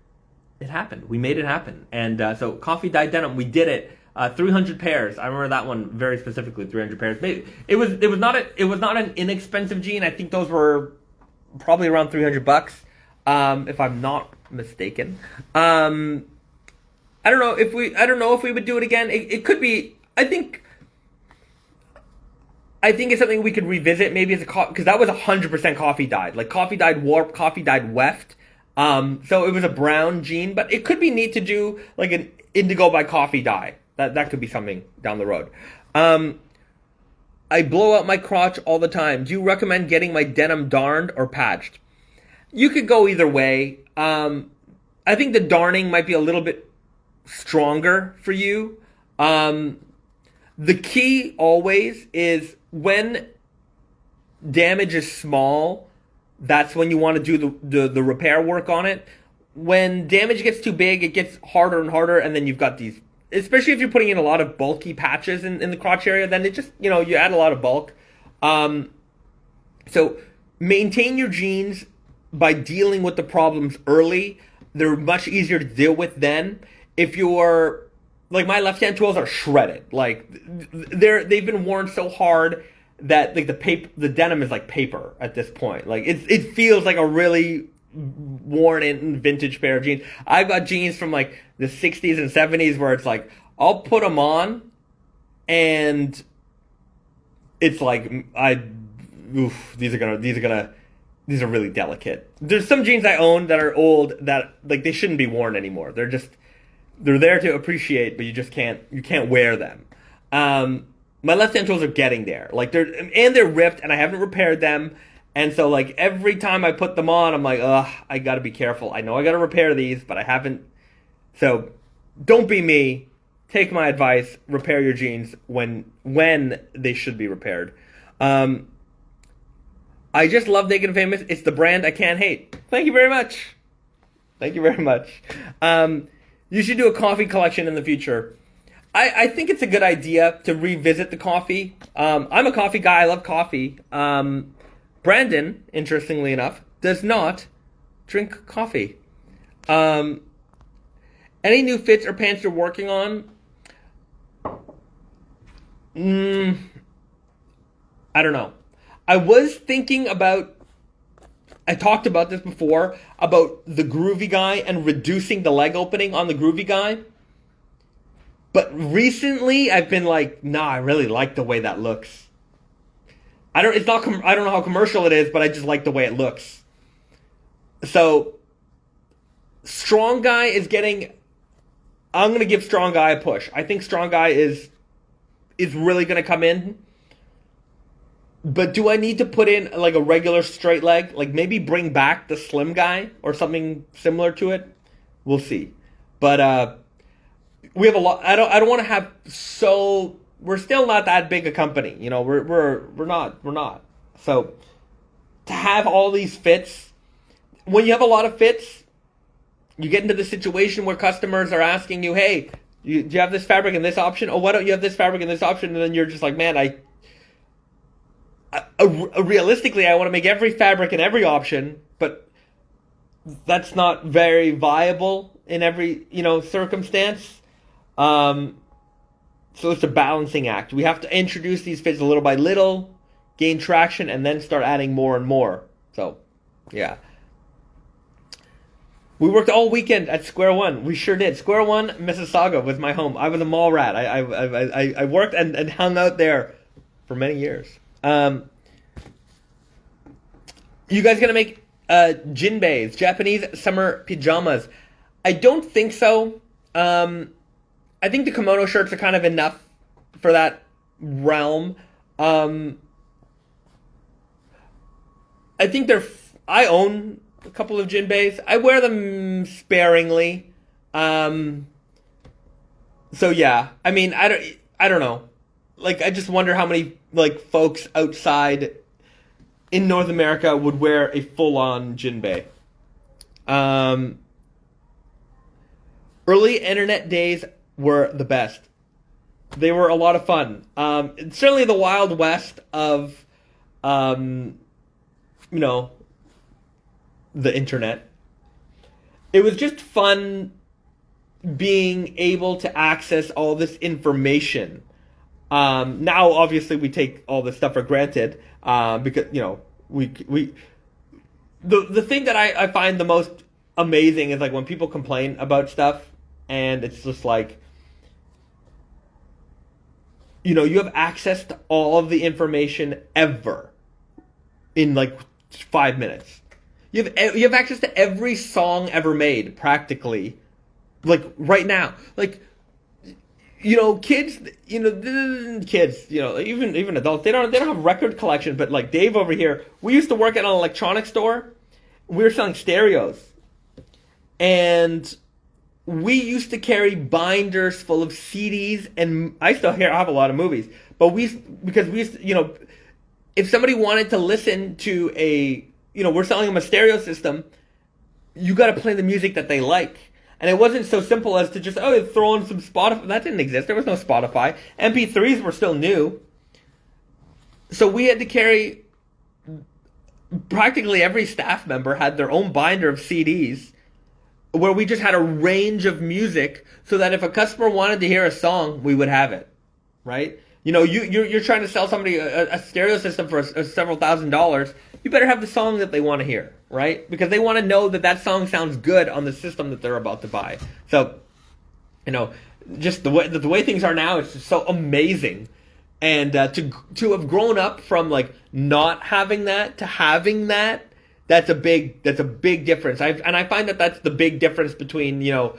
Speaker 1: it happened. We made it happen. And so coffee dyed denim, we did it. 300 pairs. I remember that one very specifically. 300 pairs. Maybe it was not an inexpensive jean. I think those were probably around $300, if I'm not mistaken. I don't know if we would do it again. It could be. I think it's something we could revisit. Maybe as because that was 100% coffee dyed, like coffee dyed warp, coffee dyed weft. So it was a brown jean, but it could be neat to do like an indigo by coffee dye. That could be something down the road. I blow out my crotch all the time. Do you recommend getting my denim darned or patched? You could go either way. I think the darning might be a little bit stronger for you. The key always is when damage is small, that's when you want to do the repair work on it. When damage gets too big, it gets harder and harder, and then you've got these, especially if you're putting in a lot of bulky patches in the crotch area, then it just, you add a lot of bulk. So maintain your jeans by dealing with the problems early. they're much easier to deal with then. If you're like my left hand tools are shredded, like they've been worn so hard that like the denim is like paper at this point. Like it feels like a really worn in vintage pair of jeans. I've got jeans from like the 60s and 70s where it's like I'll put them on and it's like these are really delicate. There's some jeans I own that are old that like they shouldn't be worn anymore. They're there to appreciate, but you can't wear them. My left hand tools are getting there. Like they're ripped and I haven't repaired them. And so like every time I put them on, I'm like, ugh, I gotta be careful. I know I gotta repair these, but I haven't. So don't be me. Take my advice. Repair your jeans when they should be repaired. I just love Naked and Famous. It's the brand I can't hate. Thank you very much. Thank you very much. You should do a coffee collection in the future. I think it's a good idea to revisit the coffee. I'm a coffee guy. I love coffee. Brandon, interestingly enough, does not drink coffee. Any new fits or pants you're working on? I don't know. I was thinking about, I talked about this before, about the groovy guy and reducing the leg opening on the groovy guy. But recently I've been like, nah, I really like the way that looks. I don't know how commercial it is, but I just like the way it looks. So Strong Guy is I'm going to give Strong Guy a push. I think Strong Guy is really going to come in. But do I need to put in like a regular straight leg? Like maybe bring back the Slim Guy or something similar to it? We'll see. But we have a lot. I don't want to have we're still not that big a company, you know. We're not. So to have all these fits, when you have a lot of fits, you get into the situation where customers are asking you, "Hey, do you have this fabric in this option? Oh, why don't you have this fabric in this option?" And then you're just like, "Man, realistically, I want to make every fabric in every option, but that's not very viable in every circumstance." So it's a balancing act. We have to introduce these fits little by little, gain traction, and then start adding more and more. So, yeah. We worked all weekend at Square One. We sure did. Square One, Mississauga was my home. I was a mall rat. I worked and hung out there for many years. You guys gonna make jinbeis, Japanese summer pajamas? I don't think so. I think the kimono shirts are kind of enough for that realm. I think I own a couple of jinbeis. I wear them sparingly. So yeah, I mean, I don't know. Like, I just wonder how many like folks outside in North America would wear a full-on jinbei. Early internet days were the best. They were a lot of fun. It's certainly the Wild West of, the internet. It was just fun being able to access all this information. Now, obviously, we take all this stuff for granted because the thing that I find the most amazing is like when people complain about stuff, and it's just like, you have access to all of the information ever in like 5 minutes. You have access to every song ever made, practically, like right now. Like, kids, even adults, they don't have record collection. But like Dave over here, we used to work at an electronics store. We were selling stereos, and we used to carry binders full of CDs, and I still have a lot of movies. But because we used to, if somebody wanted to listen to we're selling them a stereo system, you got to play the music that they like. And it wasn't so simple as to just, throw in some Spotify. That didn't exist. There was no Spotify. MP3s were still new. So we had to carry, practically every staff member had their own binder of CDs. where we just had a range of music so that if a customer wanted to hear a song, we would have it, right? You know, you're trying to sell somebody a stereo system for several $1,000s. You better have the song that they want to hear, right? Because they want to know that that song sounds good on the system that they're about to buy. So, you know, just the way things are now, it's just so amazing. And to have grown up from like not having that to having that, that's a big difference. I find that that's the big difference between, you know,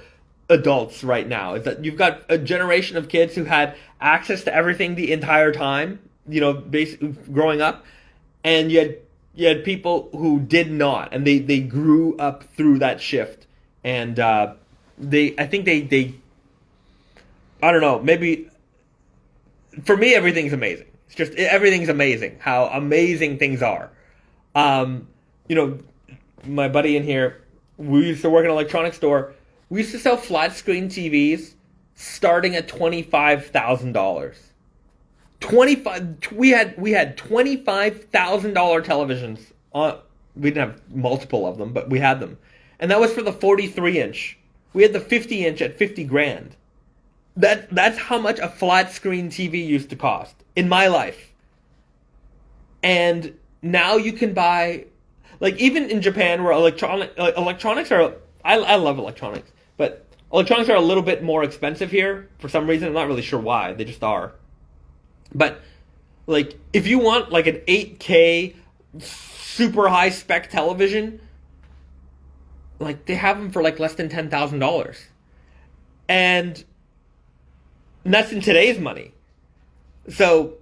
Speaker 1: adults right now, is that you've got a generation of kids who had access to everything the entire time, you know, basically growing up, and you had people who did not, and they grew up through that shift, and I think they I don't know, maybe for me everything's amazing. It's just everything's amazing, how amazing things are. You know, my buddy in here, we used to work in an electronics store. We used to sell flat screen TVs starting at $25,000. We had $25,000 televisions on. We didn't have multiple of them, but we had them, and that was for the 43-inch. We had the 50-inch at $50,000. That's how much a flat screen TV used to cost in my life. And now you can buy, like, even in Japan where electronics are, I love electronics, but electronics are a little bit more expensive here for some reason. I'm not really sure why. They just are. But, like, if you want, like, an 8K super high spec television, like, they have them for, like, less than $10,000. And that's in today's money. So,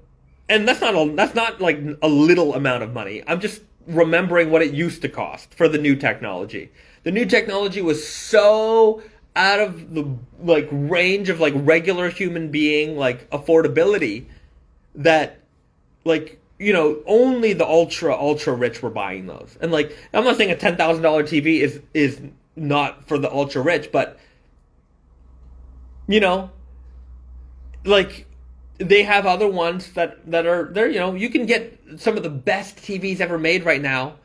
Speaker 1: and that's not like a little amount of money. I'm just remembering what it used to cost for the new technology. The new technology was so out of the like range of like regular human being like affordability that, like, you know, only the ultra rich were buying those. And like, I'm not saying a $10,000 TV is not for the ultra rich, but, you know, like, they have other ones that are there. You know, you can get some of the best TVs ever made right now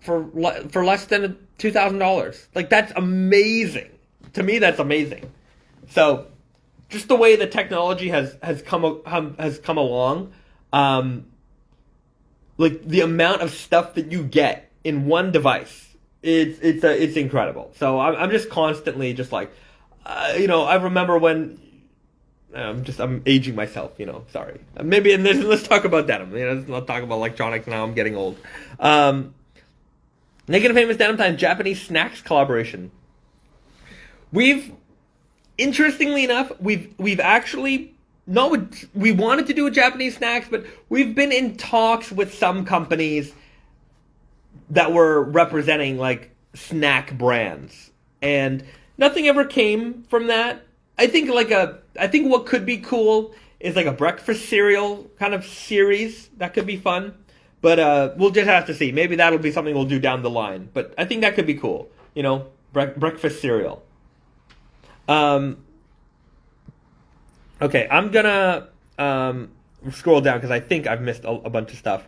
Speaker 1: for less than $2,000. Like, that's amazing. To me, that's amazing. So, just the way the technology has come along, like the amount of stuff that you get in one device, it's incredible. So I'm just constantly just like, you know, I remember when. I'm aging myself, you know, sorry. Maybe, and let's talk about denim. You know, let's not talk about electronics now, I'm getting old. Naked and Famous Denim Time Japanese snacks collaboration. Interestingly enough, we've actually, we wanted to do a Japanese snacks, but we've been in talks with some companies that were representing, like, snack brands. And nothing ever came from that. I think what could be cool is like a breakfast cereal kind of series. That could be fun. But we'll just have to see. Maybe that'll be something we'll do down the line. But I think that could be cool. You know, breakfast cereal. Okay, I'm gonna scroll down because I think I've missed a bunch of stuff.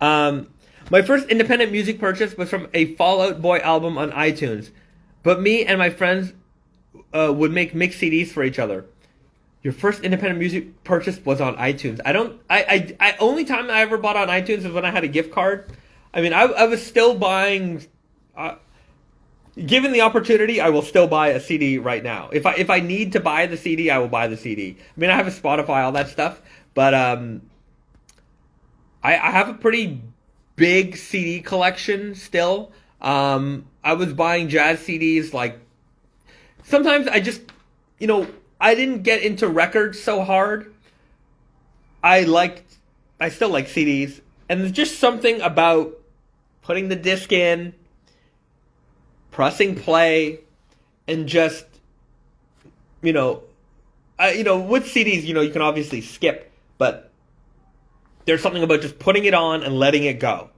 Speaker 1: My first independent music purchase was from a Fall Out Boy album on iTunes. But me and my friends would make mixed CDs for each other. Your first independent music purchase was on iTunes. I only time I ever bought on iTunes is when I had a gift card. I mean, I was still buying. Given the opportunity, I will still buy a CD right now. If I need to buy the CD, I will buy the CD. I mean, I have a Spotify, all that stuff, but I have a pretty big CD collection still. I was buying jazz CDs like. Sometimes I just, you know, I didn't get into records so hard. I still like CDs. And there's just something about putting the disc in, pressing play, and just, you know, with CDs, you know, you can obviously skip, but there's something about just putting it on and letting it go,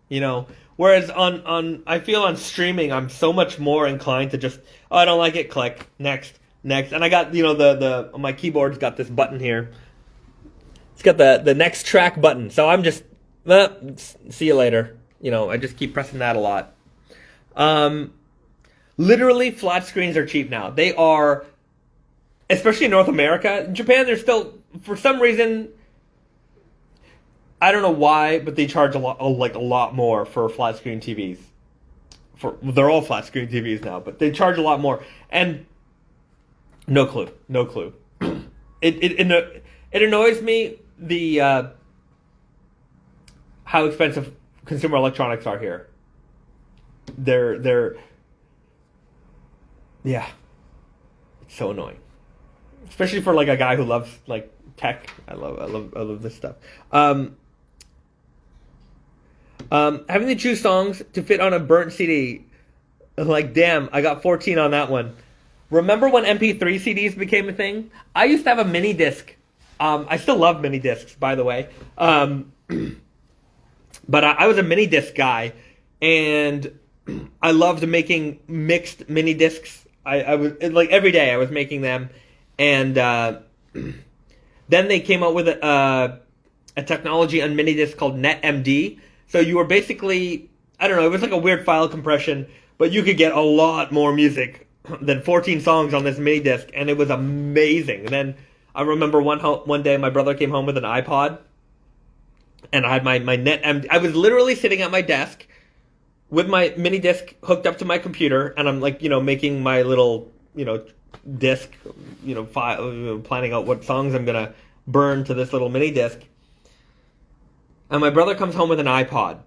Speaker 1: you know. Whereas I feel on streaming, I'm so much more inclined to just, oh, I don't like it, click, next. And I got, you know, my keyboard's got this button here. It's got the next track button. So I'm just, see you later. You know, I just keep pressing that a lot. Literally, flat screens are cheap now. They are, especially in North America. In Japan, they're still, for some reason, I don't know why, but they charge a lot more for flat screen TVs. They're all flat screen TVs now, but they charge a lot more. And no clue. It annoys me how expensive consumer electronics are here. They're yeah, it's so annoying, especially for like a guy who loves like tech. I love this stuff. Having to choose songs to fit on a burnt CD, like damn, I got 14 on that one. Remember when MP3 CDs became a thing? I used to have a mini disc. I still love mini discs, by the way. But I was a mini disc guy, and I loved making mixed mini discs. I was like every day I was making them, and then they came out with a technology on mini disc called NetMD. So you were basically, I don't know, it was like a weird file compression, but you could get a lot more music than 14 songs on this mini disc, and it was amazing. And then I remember one day my brother came home with an iPod, and I had my NetMD. I was literally sitting at my desk with my mini disc hooked up to my computer, and I'm like, making my little, disc, file, planning out what songs I'm gonna burn to this little mini disc. And my brother comes home with an iPod.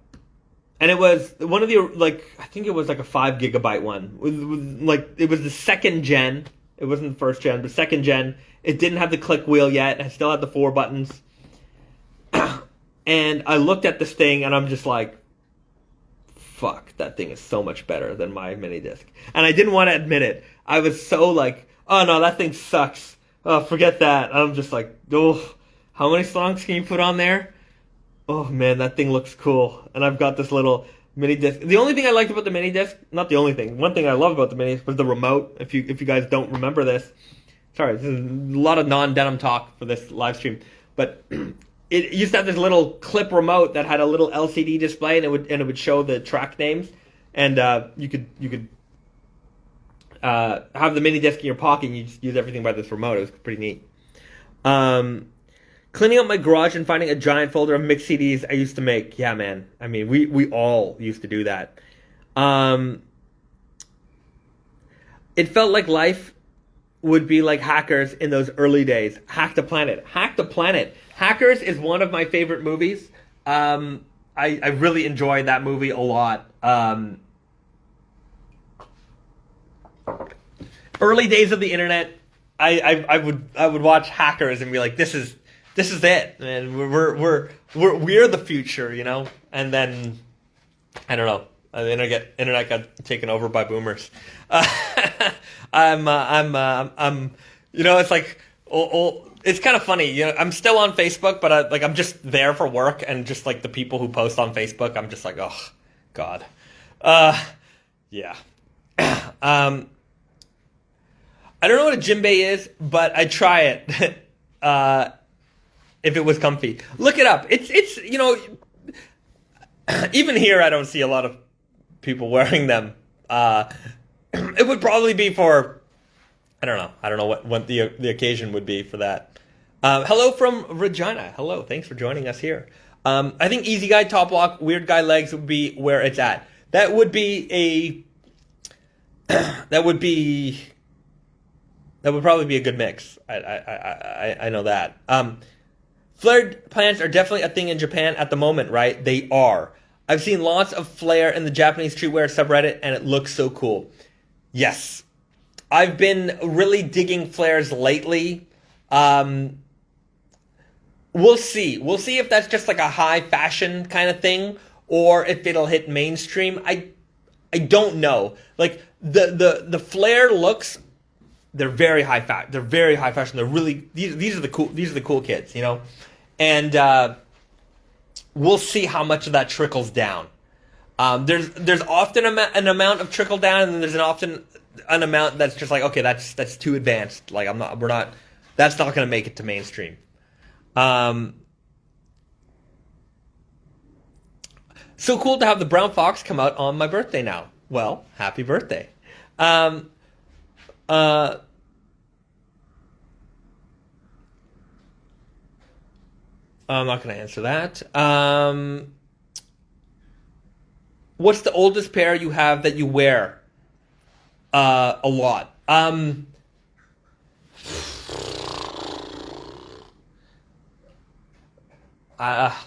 Speaker 1: And it was one of the, I think it was like a 5 gigabyte one. It was the second gen. It wasn't the first gen, but second gen. It didn't have the click wheel yet. It still had the 4 buttons. And I looked at this thing and I'm just like, fuck, that thing is so much better than my mini disc. And I didn't want to admit it. I was so like, oh no, that thing sucks. Oh, forget that. I'm just like, oh, how many songs can you put on there? Oh man, that thing looks cool. And I've got this little mini disc. The only thing I liked about the mini disc, not the only thing, one thing I loved about the mini disc was the remote. If you guys don't remember this, sorry, this is a lot of non-denim talk for this live stream, but it used to have this little clip remote that had a little LCD display, and it would show the track names, and you could have the mini disc in your pocket and you just use everything by this remote. It was pretty neat. Cleaning up my garage and finding a giant folder of mixed CDs I used to make. Yeah, man. I mean, we all used to do that. It felt like life would be like Hackers in those early days. Hack the Planet. Hack the Planet. Hackers is one of my favorite movies. I really enjoyed that movie a lot. Early days of the internet, I would watch Hackers and be like, this is it, and we're the future, And then I don't know, the internet got taken over by boomers. It's like, it's kind of funny, I'm still on Facebook, but I'm just there for work, and just like the people who post on Facebook, I'm just like, oh God, yeah. I don't know what a djembe is, but I'd try it. If it was comfy. Look it up. It's even here I don't see a lot of people wearing them. It would probably be for, I don't know what the occasion would be for that. Hello from Regina. Hello, thanks for joining us here. I think Easy Guy Top Walk, Weird Guy Legs would be where it's at. That would probably be a good mix. I know that. Flared pants are definitely a thing in Japan at the moment, right? They are. I've seen lots of flare in the Japanese streetwear subreddit, and it looks so cool. Yes. I've been really digging flares lately. We'll see. We'll see if that's just like a high fashion kind of thing, or if it'll hit mainstream. I don't know. Like the flare looks, they're very high fashion. They're very high fashion. They're really these are the cool kids, And we'll see how much of that trickles down. There's often an amount of trickle down, and then there's often an amount that's just like, okay, that's too advanced. Like that's not going to make it to mainstream. So cool to have the Brown Fox come out on my birthday now. Well, happy birthday. Um, uh, I'm not going to answer that. What's the oldest pair you have that you wear? A lot.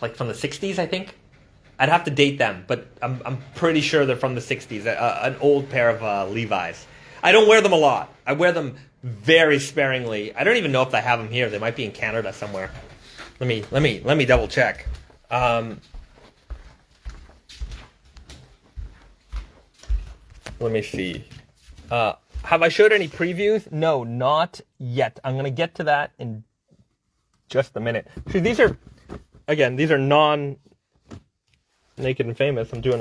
Speaker 1: Like from the 60s, I think. I'd have to date them, but I'm pretty sure they're from the 60s. An old pair of Levi's. I don't wear them a lot. I wear them very sparingly. I don't even know if I have them here. They might be in Canada somewhere. Let me double check. Let me see. Have I showed any previews? No, not yet. I'm gonna get to that in just a minute. See, these are non-naked and famous. I'm doing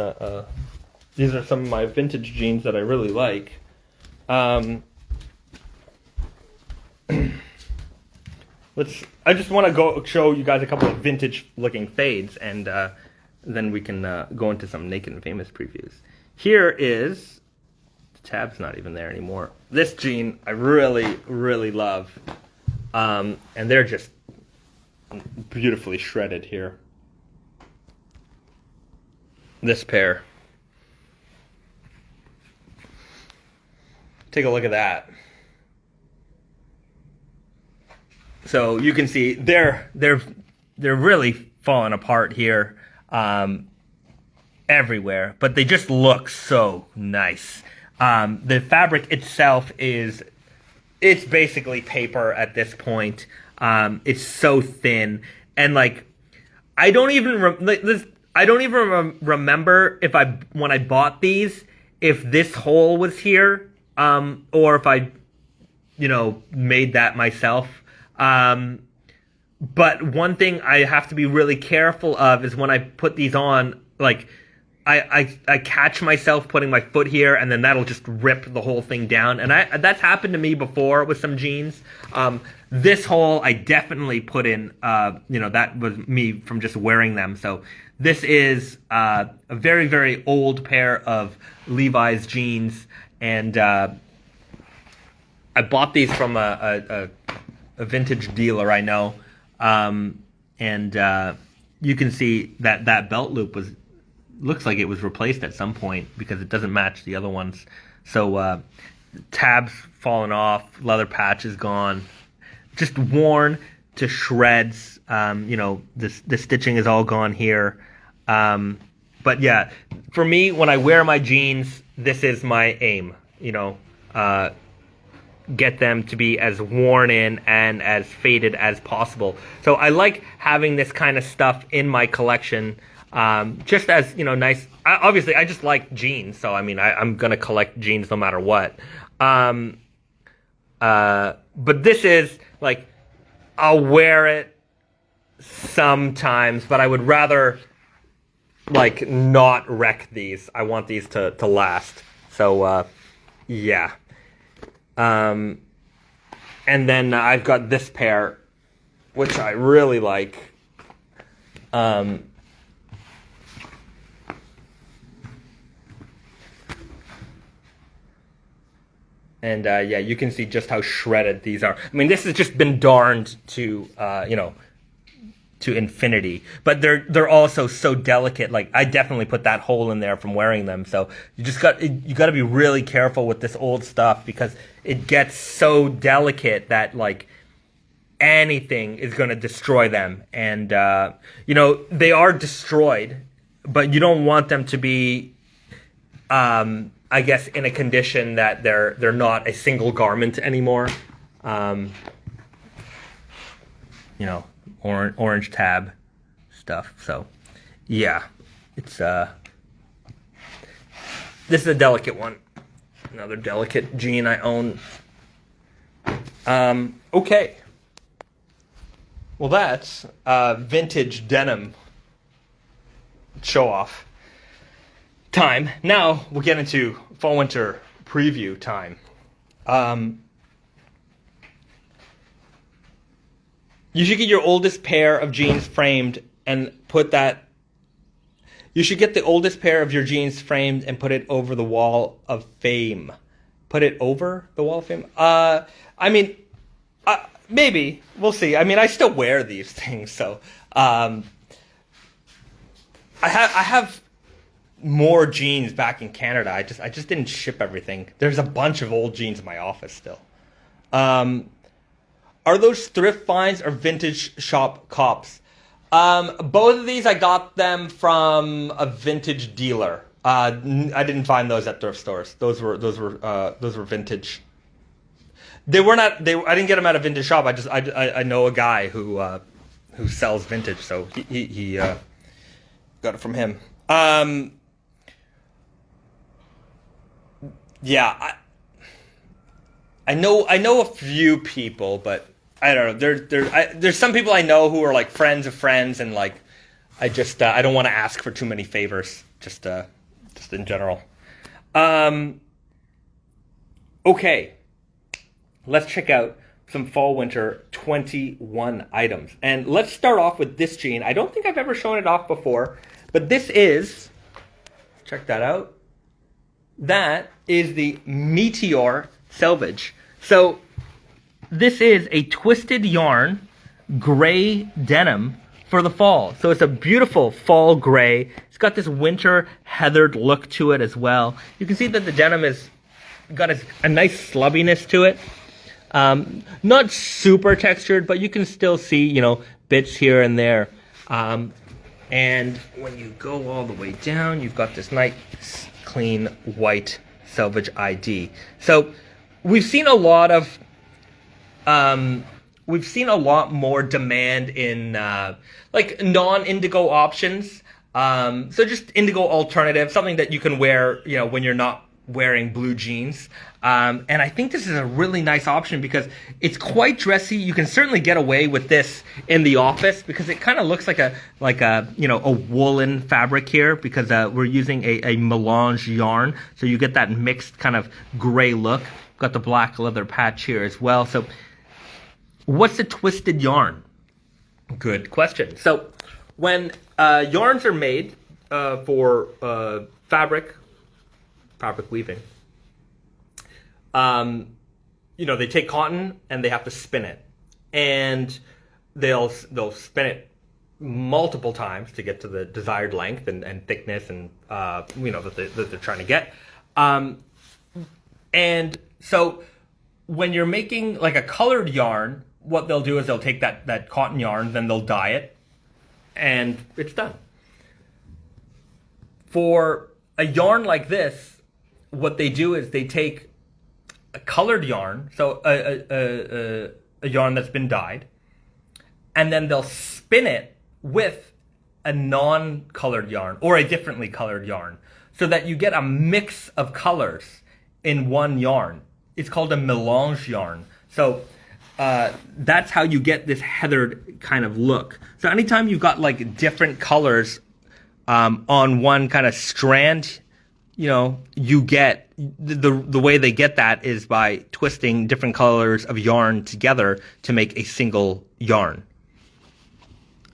Speaker 1: these are some of my vintage jeans that I really like. I just want to go show you guys a couple of vintage-looking fades, and then we can go into some naked and famous previews. Here is the tab's not even there anymore. This jean I really, really love, and they're just beautifully shredded here. This pair. Take a look at that. So you can see they're really falling apart here, everywhere, but they just look so nice. The fabric itself it's basically paper at this point. It's so thin, and like I don't even remember when I bought these if this hole was here, or if I, made that myself. But one thing I have to be really careful of is when I put these on, like I catch myself putting my foot here, and then that'll just rip the whole thing down. And that's happened to me before with some jeans. This hole I definitely put in, that was me from just wearing them. So this is a very, very old pair of Levi's jeans, and I bought these from a vintage dealer I know, and you can see that belt loop looks like it was replaced at some point because it doesn't match the other ones. So tabs fallen off, leather patch is gone, just worn to shreds. The stitching is all gone here. But yeah, for me, when I wear my jeans, this is my aim. Get them to be as worn in and as faded as possible. So I like having this kind of stuff in my collection, just as nice. Obviously, I just like jeans, so I mean, I'm gonna collect jeans no matter what. But this is like, I'll wear it sometimes, but I would rather like not wreck these. I want these to last. So yeah. And then I've got this pair, which I really like. And yeah, you can see just how shredded these are. I mean, this has just been darned to, to infinity. But they're also so delicate. Like, I definitely put that hole in there from wearing them. So you got to be really careful with this old stuff because it gets so delicate that like anything is going to destroy them. And they are destroyed, but you don't want them to be, I guess, in a condition that they're not a single garment anymore. Orange tab stuff. So yeah, it's this is a delicate one. Another delicate jean I own. Okay. Well, that's vintage denim show off time. Now we'll get into fall winter preview time. You should get your oldest pair of jeans framed and put that. You should get the oldest pair of your jeans framed and put it over the wall of fame. put it over the wall of fame. I mean, maybe we'll see. I mean, I still wear these things, so I have more jeans back in Canada. I just didn't ship everything. There's a bunch of old jeans in my office still. Are those thrift finds or vintage shop cops? Both of these I got them from a vintage dealer. I didn't find those at thrift stores. Those were vintage. They were not. I didn't get them at a vintage shop. I know a guy who sells vintage, so he got it from him. Yeah, I know a few people, but I don't know. There's some people I know who are like friends of friends, and like I don't want to ask for too many favors. Just in general. Okay, let's check out some fall winter 21 items, and let's start off with this jean. I don't think I've ever shown it off before, but this is, check that out. That is the Meteor Selvedge. So this is a twisted yarn gray denim for the fall. So it's a beautiful fall gray. It's got this winter heathered look to it as well. You can see that the denim has got a nice slubbiness to it. Not super textured, but you can still see, bits here and there. And when you go all the way down, you've got this nice, clean, white Selvedge ID. So we've seen a lot more demand in like non-indigo options. So just indigo alternative, something that you can wear, when you're not wearing blue jeans. And I think this is a really nice option because it's quite dressy. You can certainly get away with this in the office because it kind of looks like a woolen fabric here because we're using a melange yarn. So you get that mixed kind of gray look. Got the black leather patch here as well. So what's a twisted yarn? Good question. So when yarns are made for fabric weaving, they take cotton and they have to spin it, and they'll spin it multiple times to get to the desired length and thickness and that they're trying to get. And so when you're making like a colored yarn, what they'll do is they'll take that cotton yarn, then they'll dye it, and it's done. For a yarn like this, what they do is they take a colored yarn, so a yarn that's been dyed, and then they'll spin it with a non-colored yarn or a differently colored yarn so that you get a mix of colors in one yarn. It's called a melange yarn. So that's how you get this heathered kind of look. So anytime you've got like different colors on one kind of strand, you get the way they get that is by twisting different colors of yarn together to make a single yarn.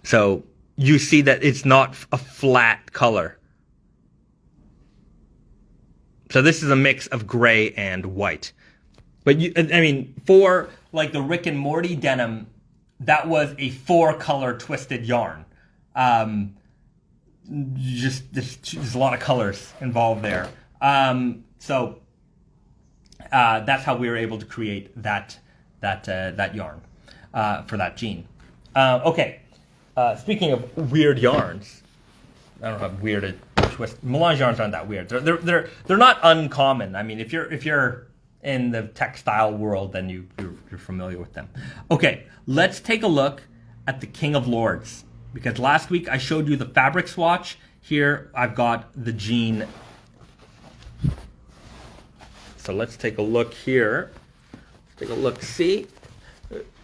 Speaker 1: So you see that it's not a flat color. So this is a mix of gray and white. But for like the Rick and Morty denim, that was a 4-color twisted yarn. There's a lot of colors involved there. So that's how we were able to create that yarn for that jean. Okay. Speaking of weird yarns, I don't know how weird a twist. Melange yarns aren't that weird. They're not uncommon. I mean, if you're in the textile world, then you're familiar with them. Okay, let's take a look at the King of Lords, because last week I showed you the fabric swatch. Here I've got the jean. So let's take a look here. Take a look. See?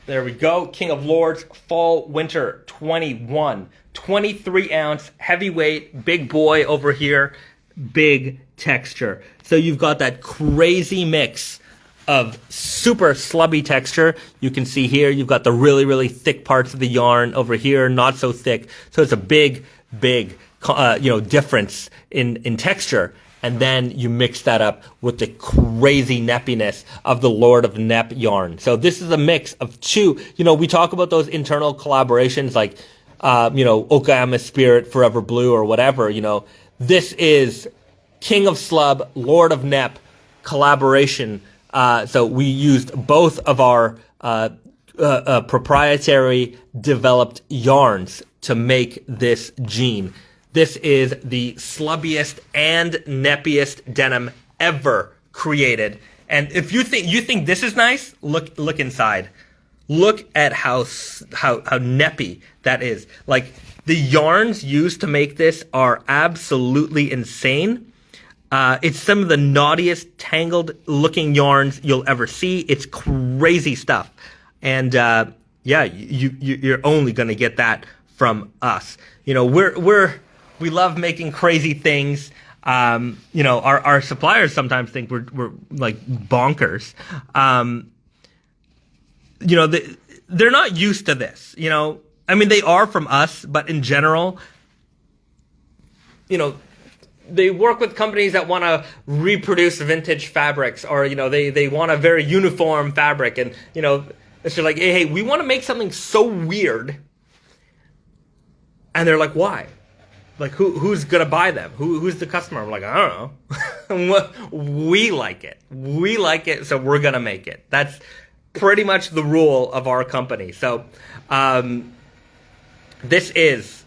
Speaker 1: There we go. King of Lords Fall Winter 21. 23 ounce heavyweight, big boy over here, big texture. So you've got that crazy mix of super slubby texture. You can see here you've got the really, really thick parts of the yarn over here, not so thick. So it's a big difference in texture. and then you mix that up with the crazy neppiness of the Lord of Nep yarn. So this is a mix of two. We talk about those internal collaborations like, Okayama Spirit, Forever Blue, or whatever. This is King of Slub, Lord of Nep collaboration. So we used both of our proprietary developed yarns to make this jean. This is the slubbiest and neppiest denim ever created. And if you think this is nice, look inside. Look at how neppy that is. Like, the yarns used to make this are absolutely insane. It's some of the naughtiest, tangled looking yarns you'll ever see. It's crazy stuff. And you're only gonna get that from us. We love making crazy things. Our suppliers sometimes think we're like bonkers. They're not used to this. They are from us, but in general, they work with companies that want to reproduce vintage fabrics, or they want a very uniform fabric, and it's just like, hey, we want to make something so weird, and they're like, why? Like, who's gonna buy them? Who's the customer? I'm like, I don't know. We like it, so we're gonna make it. That's pretty much the rule of our company. So, this is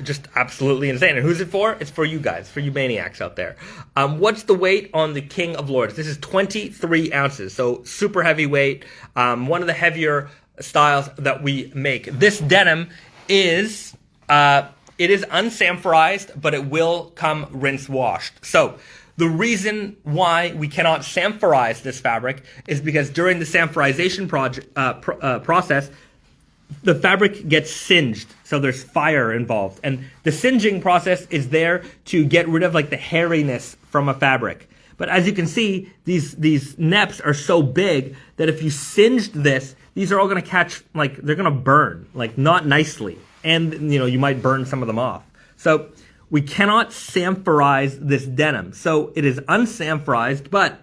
Speaker 1: just absolutely insane. And who's it for? It's for you guys, for you maniacs out there. What's the weight on the King of Lords? This is 23 ounces, so super heavy weight. One of the heavier styles that we make. This denim is it is unsamphorized, but it will come rinse washed. So the reason why we cannot samphorize this fabric is because during the samphorization process, the fabric gets singed, so there's fire involved. And the singeing process is there to get rid of like the hairiness from a fabric. But as you can see, these neps are so big that if you singed this, these are all gonna catch, like, they're gonna burn, like, not nicely. And, you might burn some of them off. So we cannot samphorize this denim. So it is unsamphorized, but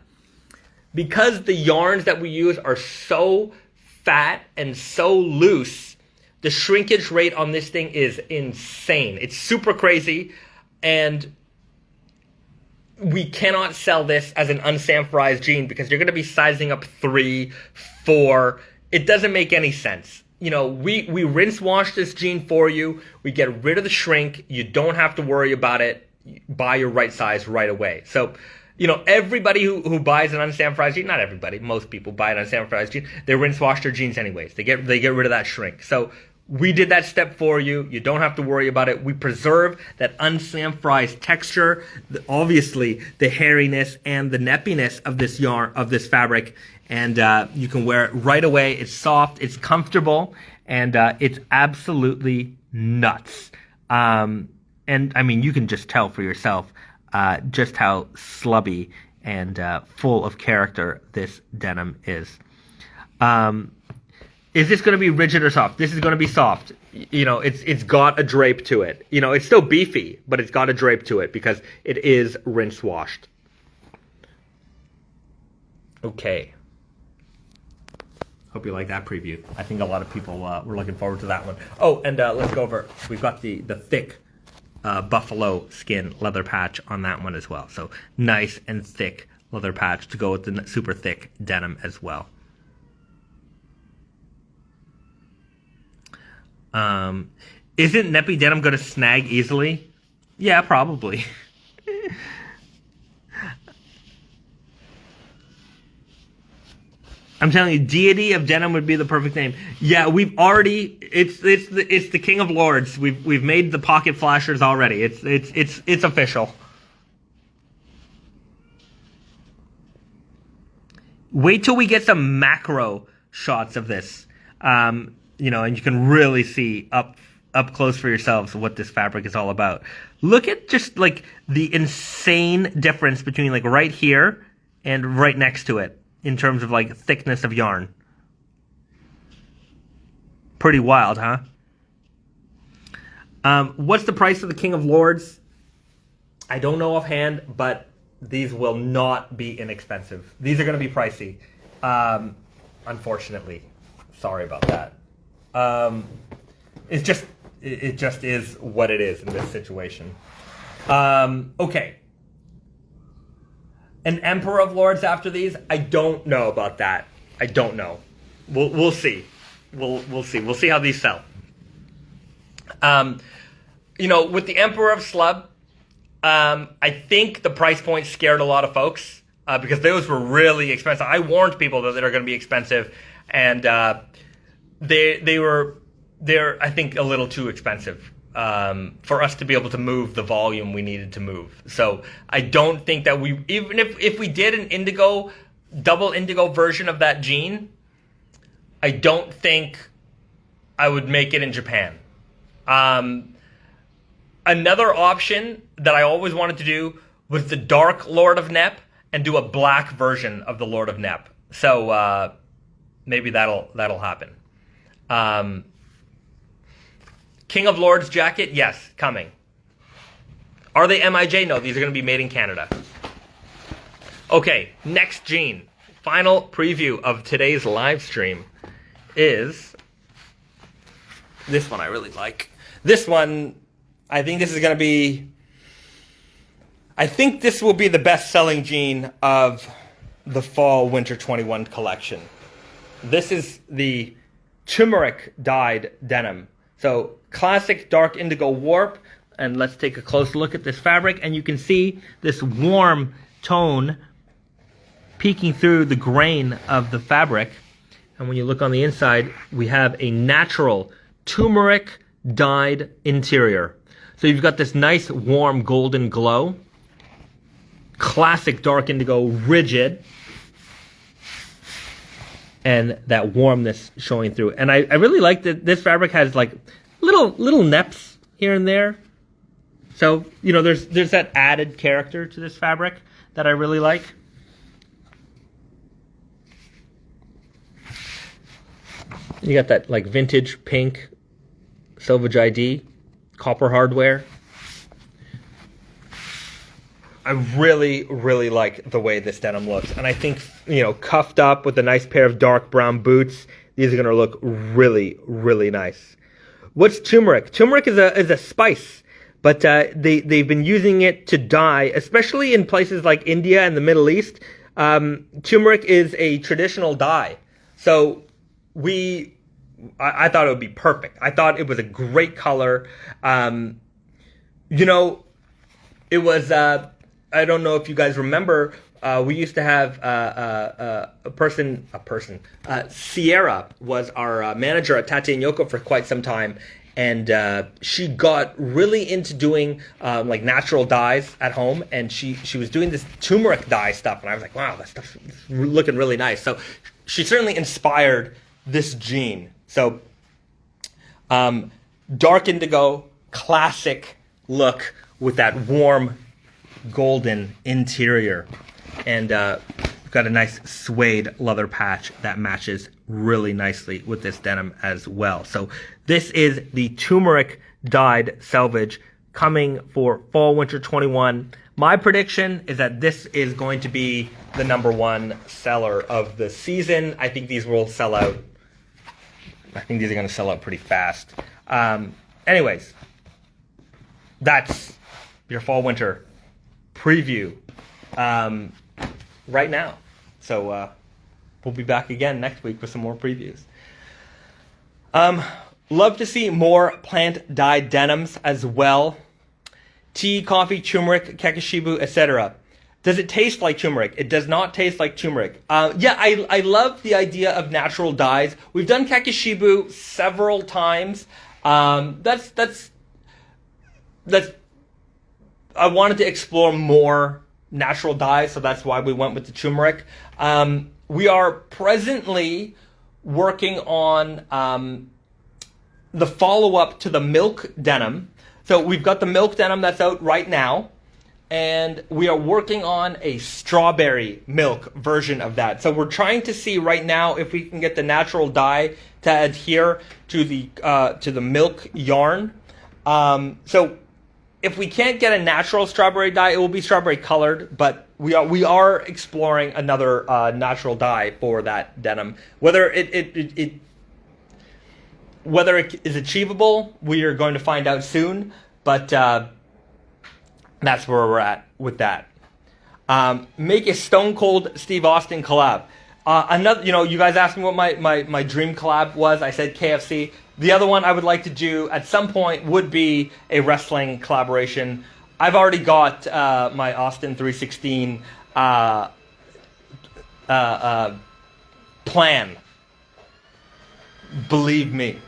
Speaker 1: because the yarns that we use are so fat and so loose, the shrinkage rate on this thing is insane. It's super crazy, and we cannot sell this as an unsamphorized jean because you're going to be sizing up 3, 4. It doesn't make any sense. We rinse wash this jean for you. We get rid of the shrink. You don't have to worry about it. Buy your right size right away. So, everybody who buys an unsamphorized jean, not everybody, most people buy an unsamphorized jean, they rinse wash their jeans anyways. They get rid of that shrink. So we did that step for you. You don't have to worry about it. We preserve that unsamphorized texture, obviously the hairiness and the neppiness of this yarn, of this fabric. And you can wear it right away. It's soft, it's comfortable, and it's absolutely nuts. And you can just tell for yourself just how slubby and full of character this denim is. Is this going to be rigid or soft? This is going to be soft. It's got a drape to it. It's still beefy, but it's got a drape to it because it is rinse washed. Okay. Hope you like that preview. I think a lot of people were looking forward to that one. Oh, and let's go over. We've got the thick buffalo skin leather patch on that one as well. So nice and thick leather patch to go with the super thick denim as well. Isn't neppy denim going to snag easily? Yeah, probably. I'm telling you, Deity of Denim would be the perfect name. Yeah, we've already. It's the King of Lords. We've made the pocket flashers already. It's official. Wait till we get some macro shots of this. And you can really see up close for yourselves what this fabric is all about. Look at just like the insane difference between like right here and right next to it in terms of like thickness of yarn. Pretty wild, huh? What's the price of the King of Lords? I don't know offhand, but these will not be inexpensive. These are going to be pricey. Unfortunately. Sorry about that. It just is what it is in this situation. Okay. An Emperor of Lords after these? I don't know about that. I don't know. We'll see. We'll see. We'll see how these sell. With the Emperor of Slub, I think the price point scared a lot of folks because those were really expensive. I warned people that they're going to be expensive, and they're I think a little too expensive for us to be able to move the volume we needed to move. So I don't think that even if we did an double indigo version of that jean, I don't think I would make it in Japan. Another option that I always wanted to do was the dark Lord of Nep and do a black version of the Lord of Nep. So maybe that'll happen. King of Lords jacket, yes, coming. Are they MIJ? No, these are going to be made in Canada. Okay, next jean. Final preview of today's live stream is this one I really like. This one, I think this is going to be... I think this will be the best-selling jean of the Fall/Winter 21 collection. This is the Turmeric dyed denim. So, classic dark indigo warp. And let's take a close look at this fabric. And you can see this warm tone peeking through the grain of the fabric. And when you look on the inside, we have a natural turmeric dyed interior. So you've got this nice warm golden glow. Classic dark indigo rigid. And that warmness showing through. And I really like that this fabric has like little neps here and there. So, there's that added character to this fabric that I really like. You got that like vintage pink Selvedge ID, copper hardware. I really, really like the way this denim looks. And I think, cuffed up with a nice pair of dark brown boots, these are going to look really, really nice. What's turmeric? Turmeric is a spice, but they've been using it to dye, especially in places like India and the Middle East. Turmeric is a traditional dye. So I thought it would be perfect. I thought it was a great color. It was... I don't know if you guys remember, we used to have Sierra was our manager at Tate & Yoko for quite some time, and she got really into doing like natural dyes at home, and she was doing this turmeric dye stuff, and I was like, wow, that stuff's looking really nice. So she certainly inspired this jean. So dark indigo, classic look with that warm golden interior, and we've got a nice suede leather patch that matches really nicely with this denim as well. So this is the turmeric dyed Selvedge coming for Fall/Winter 21. My prediction is that this is going to be the #1 seller of the season. I think these will sell out. I think these are going to sell out pretty fast. Anyways, that's your Fall/Winter preview right now. So we'll be back again next week with some more previews. Love to see more plant dyed denims as well. Tea, coffee, turmeric, kakishibu, etc. Does it taste like turmeric? It does not taste like turmeric. I love the idea of natural dyes. We've done kakishibu several times. That's I wanted to explore more natural dyes, so that's why we went with the turmeric. We are presently working on the follow-up to the milk denim. So we've got the milk denim that's out right now, and we are working on a strawberry milk version of that. So we're trying to see right now if we can get the natural dye to adhere to the milk yarn. So if we can't get a natural strawberry dye, it will be strawberry colored. But we are exploring another natural dye for that denim. Whether it is achievable, we are going to find out soon. But that's where we're at with that. Make a Stone Cold Steve Austin collab. Another, you guys asked me what my dream collab was. I said KFC. The other one I would like to do at some point would be a wrestling collaboration. I've already got my Austin 316 plan. Believe me.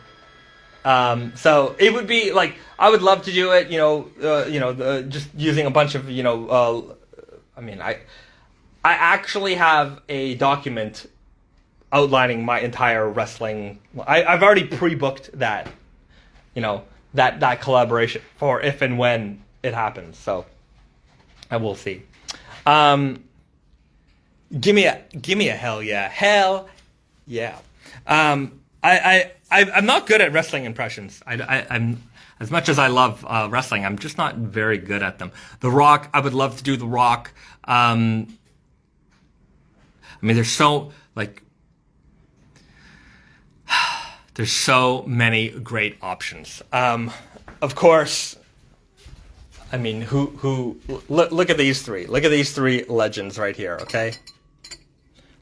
Speaker 1: So it would be like, I would love to do it. Just using a bunch of I actually have a document outlining my entire wrestling. I've already pre-booked that, that collaboration for if and when it happens. So I will see. Give me a hell yeah. I'm not good at wrestling impressions. I'm as much as I love wrestling, I'm just not very good at them. The Rock, I would love to do The Rock. There's so many great options. Of course, look at these three. Look at these three legends right here, okay?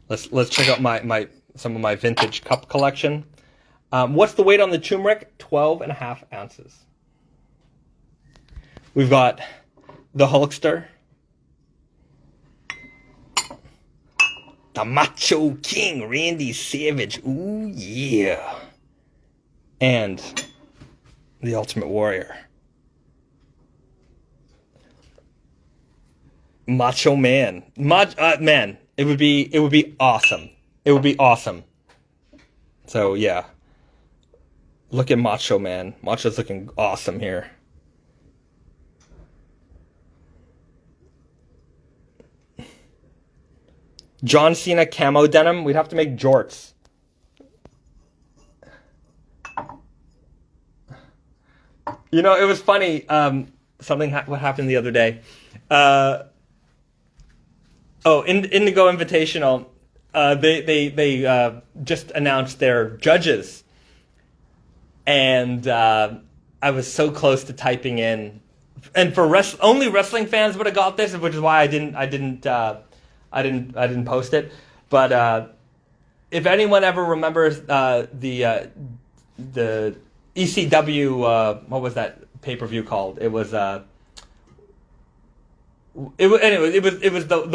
Speaker 1: Let's check out some of my vintage cup collection. What's the weight on the turmeric? 12.5 ounces. We've got the Hulkster. The Macho King, Randy Savage. Ooh, yeah. And the Ultimate Warrior. Macho Man. Man, it would be awesome. It would be awesome. So, yeah. Look at Macho Man. Macho's looking awesome here. John Cena camo denim. We'd have to make jorts. It was funny. What happened the other day. Indigo Invitational. They just announced their judges, and I was so close to typing in. And for only wrestling fans would have got this, which is why I didn't post it. But if anyone ever remembers the ECW, what was that pay-per-view called? It was the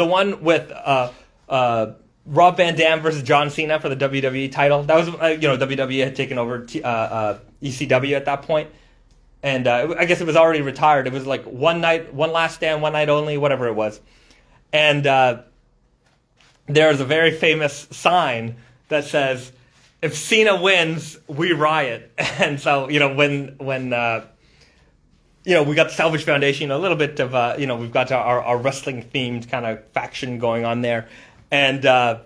Speaker 1: one with Rob Van Dam versus John Cena for the WWE title. That was WWE had taken over ECW at that point, and I guess it was already retired. It was like one last stand, one night only, whatever it was, and. There's a very famous sign that says, "If Cena wins, we riot." And so, when we got the Selvedge Foundation, a little bit of, we've got our wrestling themed kind of faction going on there. And I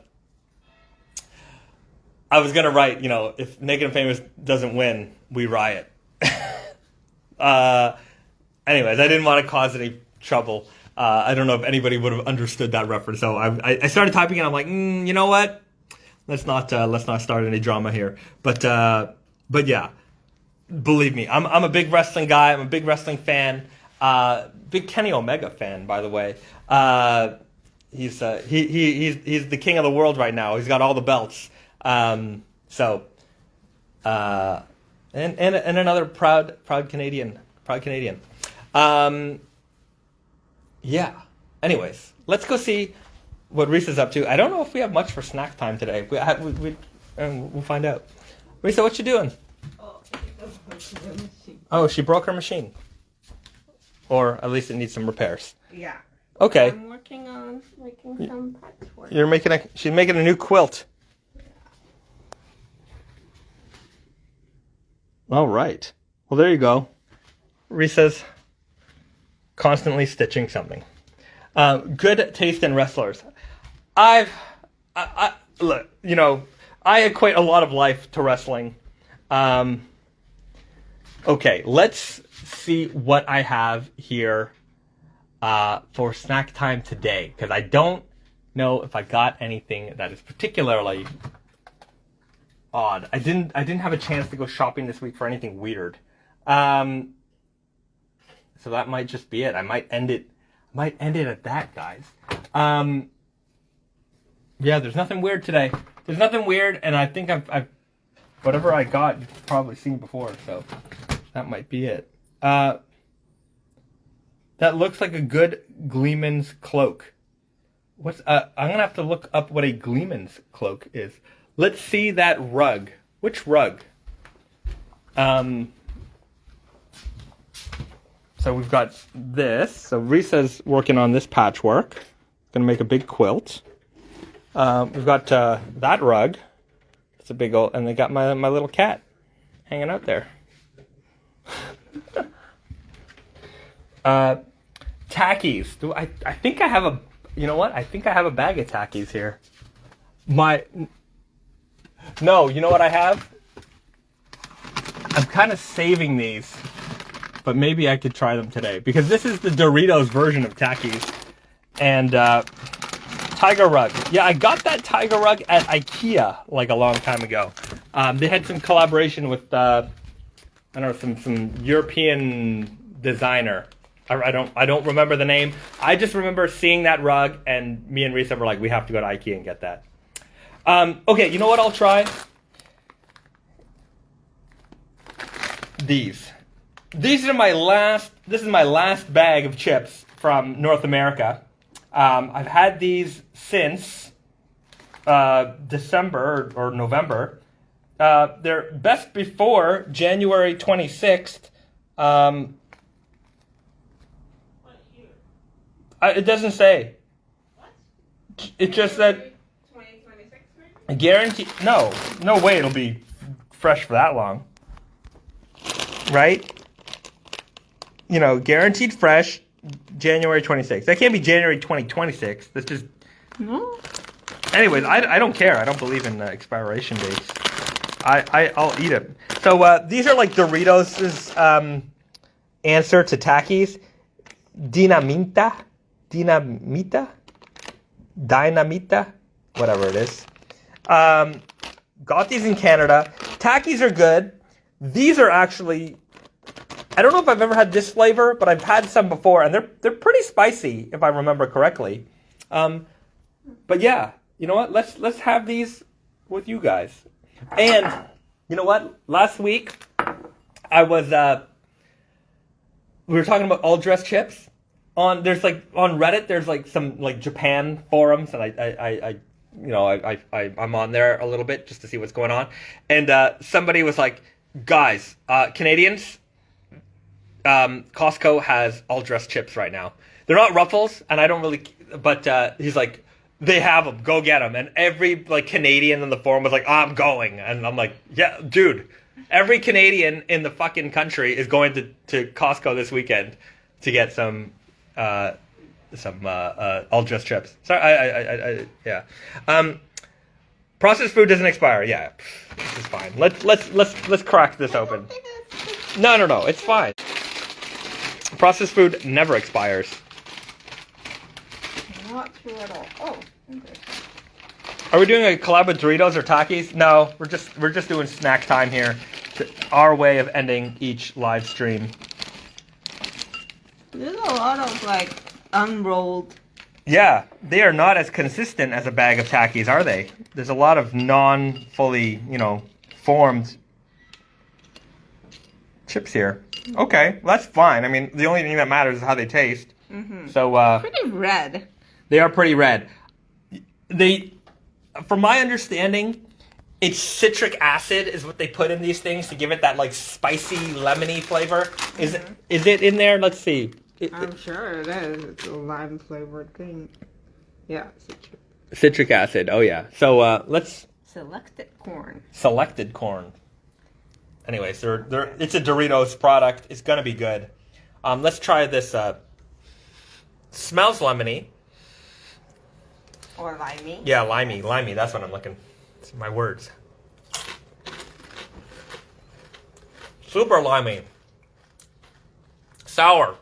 Speaker 1: was going to write, if Naked and Famous doesn't win, we riot. Anyways, I didn't want to cause any trouble. I don't know if anybody would have understood that reference. So I started typing it. I'm like, you know what? Let's not start any drama here. But yeah, believe me, I'm a big wrestling guy. I'm a big wrestling fan. Big Kenny Omega fan, by the way. He's the king of the world right now. He's got all the belts. And another proud Canadian. Yeah. Anyways, let's go see what Reese is up to. I don't know if we have much for snack time today. We'll find out. Reese, what you doing? Oh, she broke her machine. Or at least it needs some repairs.
Speaker 2: Yeah.
Speaker 1: Okay.
Speaker 2: I'm working on making some patchwork.
Speaker 1: She's making a new quilt.
Speaker 2: Yeah.
Speaker 1: All right. Well, there you go. Reese's constantly stitching something. Good taste in wrestlers. I equate a lot of life to wrestling. Okay, let's see what I have here for snack time today, because I don't know if I got anything that is particularly odd. I didn't have a chance to go shopping this week for anything weird. So that might just be it. I might end it at that, guys. Yeah, there's nothing weird today. There's nothing weird, and I think I've whatever I got you've probably seen before, so that might be it. That looks like a good Gleeman's cloak. What's I'm gonna have to look up what a Gleeman's cloak is. Let's see that rug. Which rug? So we've got this. So Risa's working on this patchwork. Gonna make a big quilt. We've got that rug. It's a big old, and they got my little cat hanging out there. Tackies. I think I have a. You know what? I think I have a bag of tackies here. No, you know what I have? I'm kind of saving these, but maybe I could try them today, because this is the Doritos version of tackies. And tiger rug. Yeah, I got that tiger rug at IKEA like a long time ago. They had some collaboration with I don't know, some European designer. I don't remember the name. I just remember seeing that rug, and me and Risa were like, we have to go to IKEA and get that. Okay, you know what I'll try? These. This is my last bag of chips from North America. I've had these since December or November. They're best before January 26th. It doesn't say.
Speaker 2: What?
Speaker 1: It just said
Speaker 2: 2026 maybe?
Speaker 1: guarantee. No way it'll be fresh for that long. Right? You know, guaranteed fresh, January 26th. That can't be January 2026. That's just...
Speaker 2: No.
Speaker 1: Anyways, I don't care. I don't believe in expiration dates. I'll eat it. So these are like Doritos' answer to Takis. Dinamita, whatever it is. Got these in Canada. Takis are good. These are actually, I don't know if I've ever had this flavor, but I've had some before, and they're pretty spicy, if I remember correctly. But yeah, you know what? Let's have these with you guys. And you know what? Last week I was we were talking about all dressed chips. On Reddit, there's like some like Japan forums, and I'm on there a little bit just to see what's going on. And somebody was like, guys, Canadians, Costco has all dressed chips right now. They're not Ruffles, and I don't really, but he's like, they have them, go get them. And every like Canadian in the forum was like, I'm going. And I'm like, yeah, dude, every Canadian in the fucking country is going to Costco this weekend to get some all dressed chips. Sorry, yeah. Processed food doesn't expire. Yeah, this is fine. Let's crack this open. No, it's fine. Processed food never expires.
Speaker 2: Not true at all. Oh, okay.
Speaker 1: Are we doing a collab with Doritos or Takis? No, we're just doing snack time here. Our way of ending each live stream.
Speaker 2: There's a lot of like unrolled.
Speaker 1: Yeah, they are not as consistent as a bag of Takis, are they? There's a lot of non-fully, formed chips here. Okay, well, that's fine. I mean, the only thing that matters is how they taste.
Speaker 2: Mm-hmm.
Speaker 1: So,
Speaker 2: pretty red.
Speaker 1: They are pretty red. From my understanding, it's citric acid is what they put in these things to give it that like spicy, lemony flavor. Is it in there? Let's see.
Speaker 2: I'm sure it is. It's a lime flavored thing. Yeah,
Speaker 1: citric acid. Oh yeah. So let's
Speaker 2: selected corn.
Speaker 1: Selected corn. Anyways, it's a Doritos product. It's gonna be good. Let's try this. Smells lemony.
Speaker 2: Or limey.
Speaker 1: Yeah, limey. That's what I'm looking. It's my words. Super limey. Sour.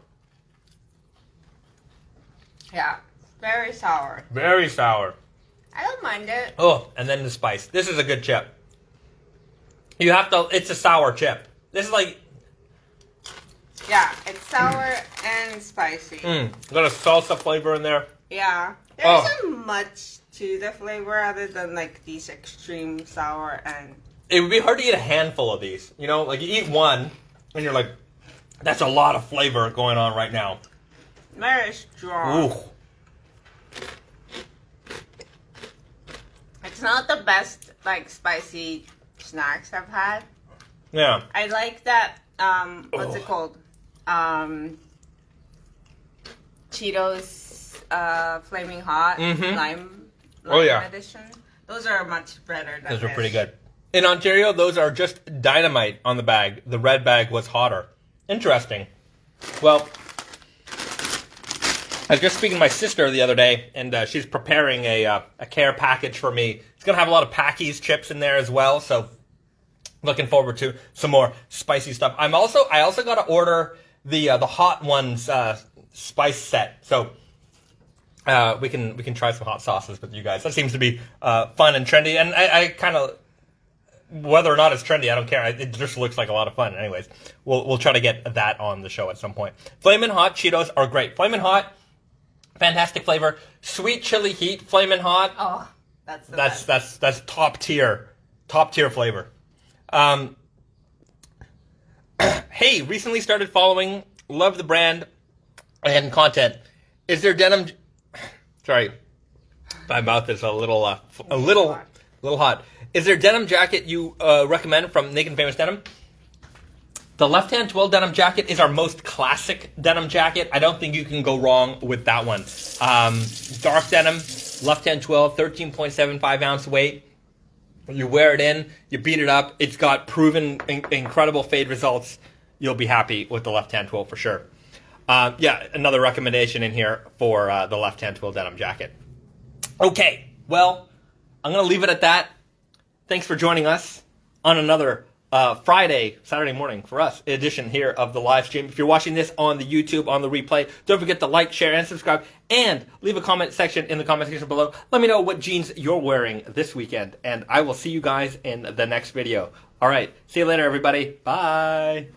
Speaker 2: Yeah, very sour.
Speaker 1: Very sour.
Speaker 2: I don't mind it.
Speaker 1: Oh, and then the spice. This is a good chip. You have to, it's a sour chip. This is like...
Speaker 2: Yeah, it's sour and spicy.
Speaker 1: Got a salsa flavor in there.
Speaker 2: Yeah. There isn't much to the flavor other than like these extreme sour and...
Speaker 1: It would be hard to eat a handful of these. You know, like you eat one and you're like, that's a lot of flavor going on right now.
Speaker 2: Very strong.
Speaker 1: Ooh.
Speaker 2: It's not the best like spicy snacks I've had.
Speaker 1: Yeah.
Speaker 2: I like that what's it called? Cheetos Flaming Hot lime edition. Those are much better than
Speaker 1: Those are
Speaker 2: this.
Speaker 1: pretty good. In Ontario, those are just Dynamite on the bag. The red bag was hotter. Interesting. Well, I was just speaking to my sister the other day, and she's preparing a care package for me. It's going to have a lot of Packies chips in there as well, so looking forward to some more spicy stuff. I also got to order the Hot Ones spice set, so we can try some hot sauces with you guys. That seems to be fun and trendy, and I kind of, whether or not it's trendy, I don't care. It just looks like a lot of fun. Anyways, we'll try to get that on the show at some point. Flamin' Hot Cheetos are great. Flamin' Hot, fantastic flavor. Sweet chili heat Flamin' Hot.
Speaker 2: Oh, that's
Speaker 1: top tier flavor. Hey, recently started following, love the brand and content. Is there denim? Sorry, my mouth is a little hot. Is there denim jacket you recommend from Naked and Famous Denim? The left-hand 12 denim jacket is our most classic denim jacket. I don't think you can go wrong with that one. Dark denim, left-hand 12, 13.75 ounce weight. You wear it in, you beat it up. It's got proven incredible fade results. You'll be happy with the left-hand 12 for sure. Yeah, another recommendation in here for the left-hand 12 denim jacket. Okay, well, I'm going to leave it at that. Thanks for joining us on another Saturday morning for us edition here of the live stream. If you're watching this on the YouTube, on the replay, don't forget to like, share, and subscribe, and leave a comment section in the comment section below. Let me know what jeans you're wearing this weekend, and I will see you guys in the next video. All right, see you later, everybody. Bye.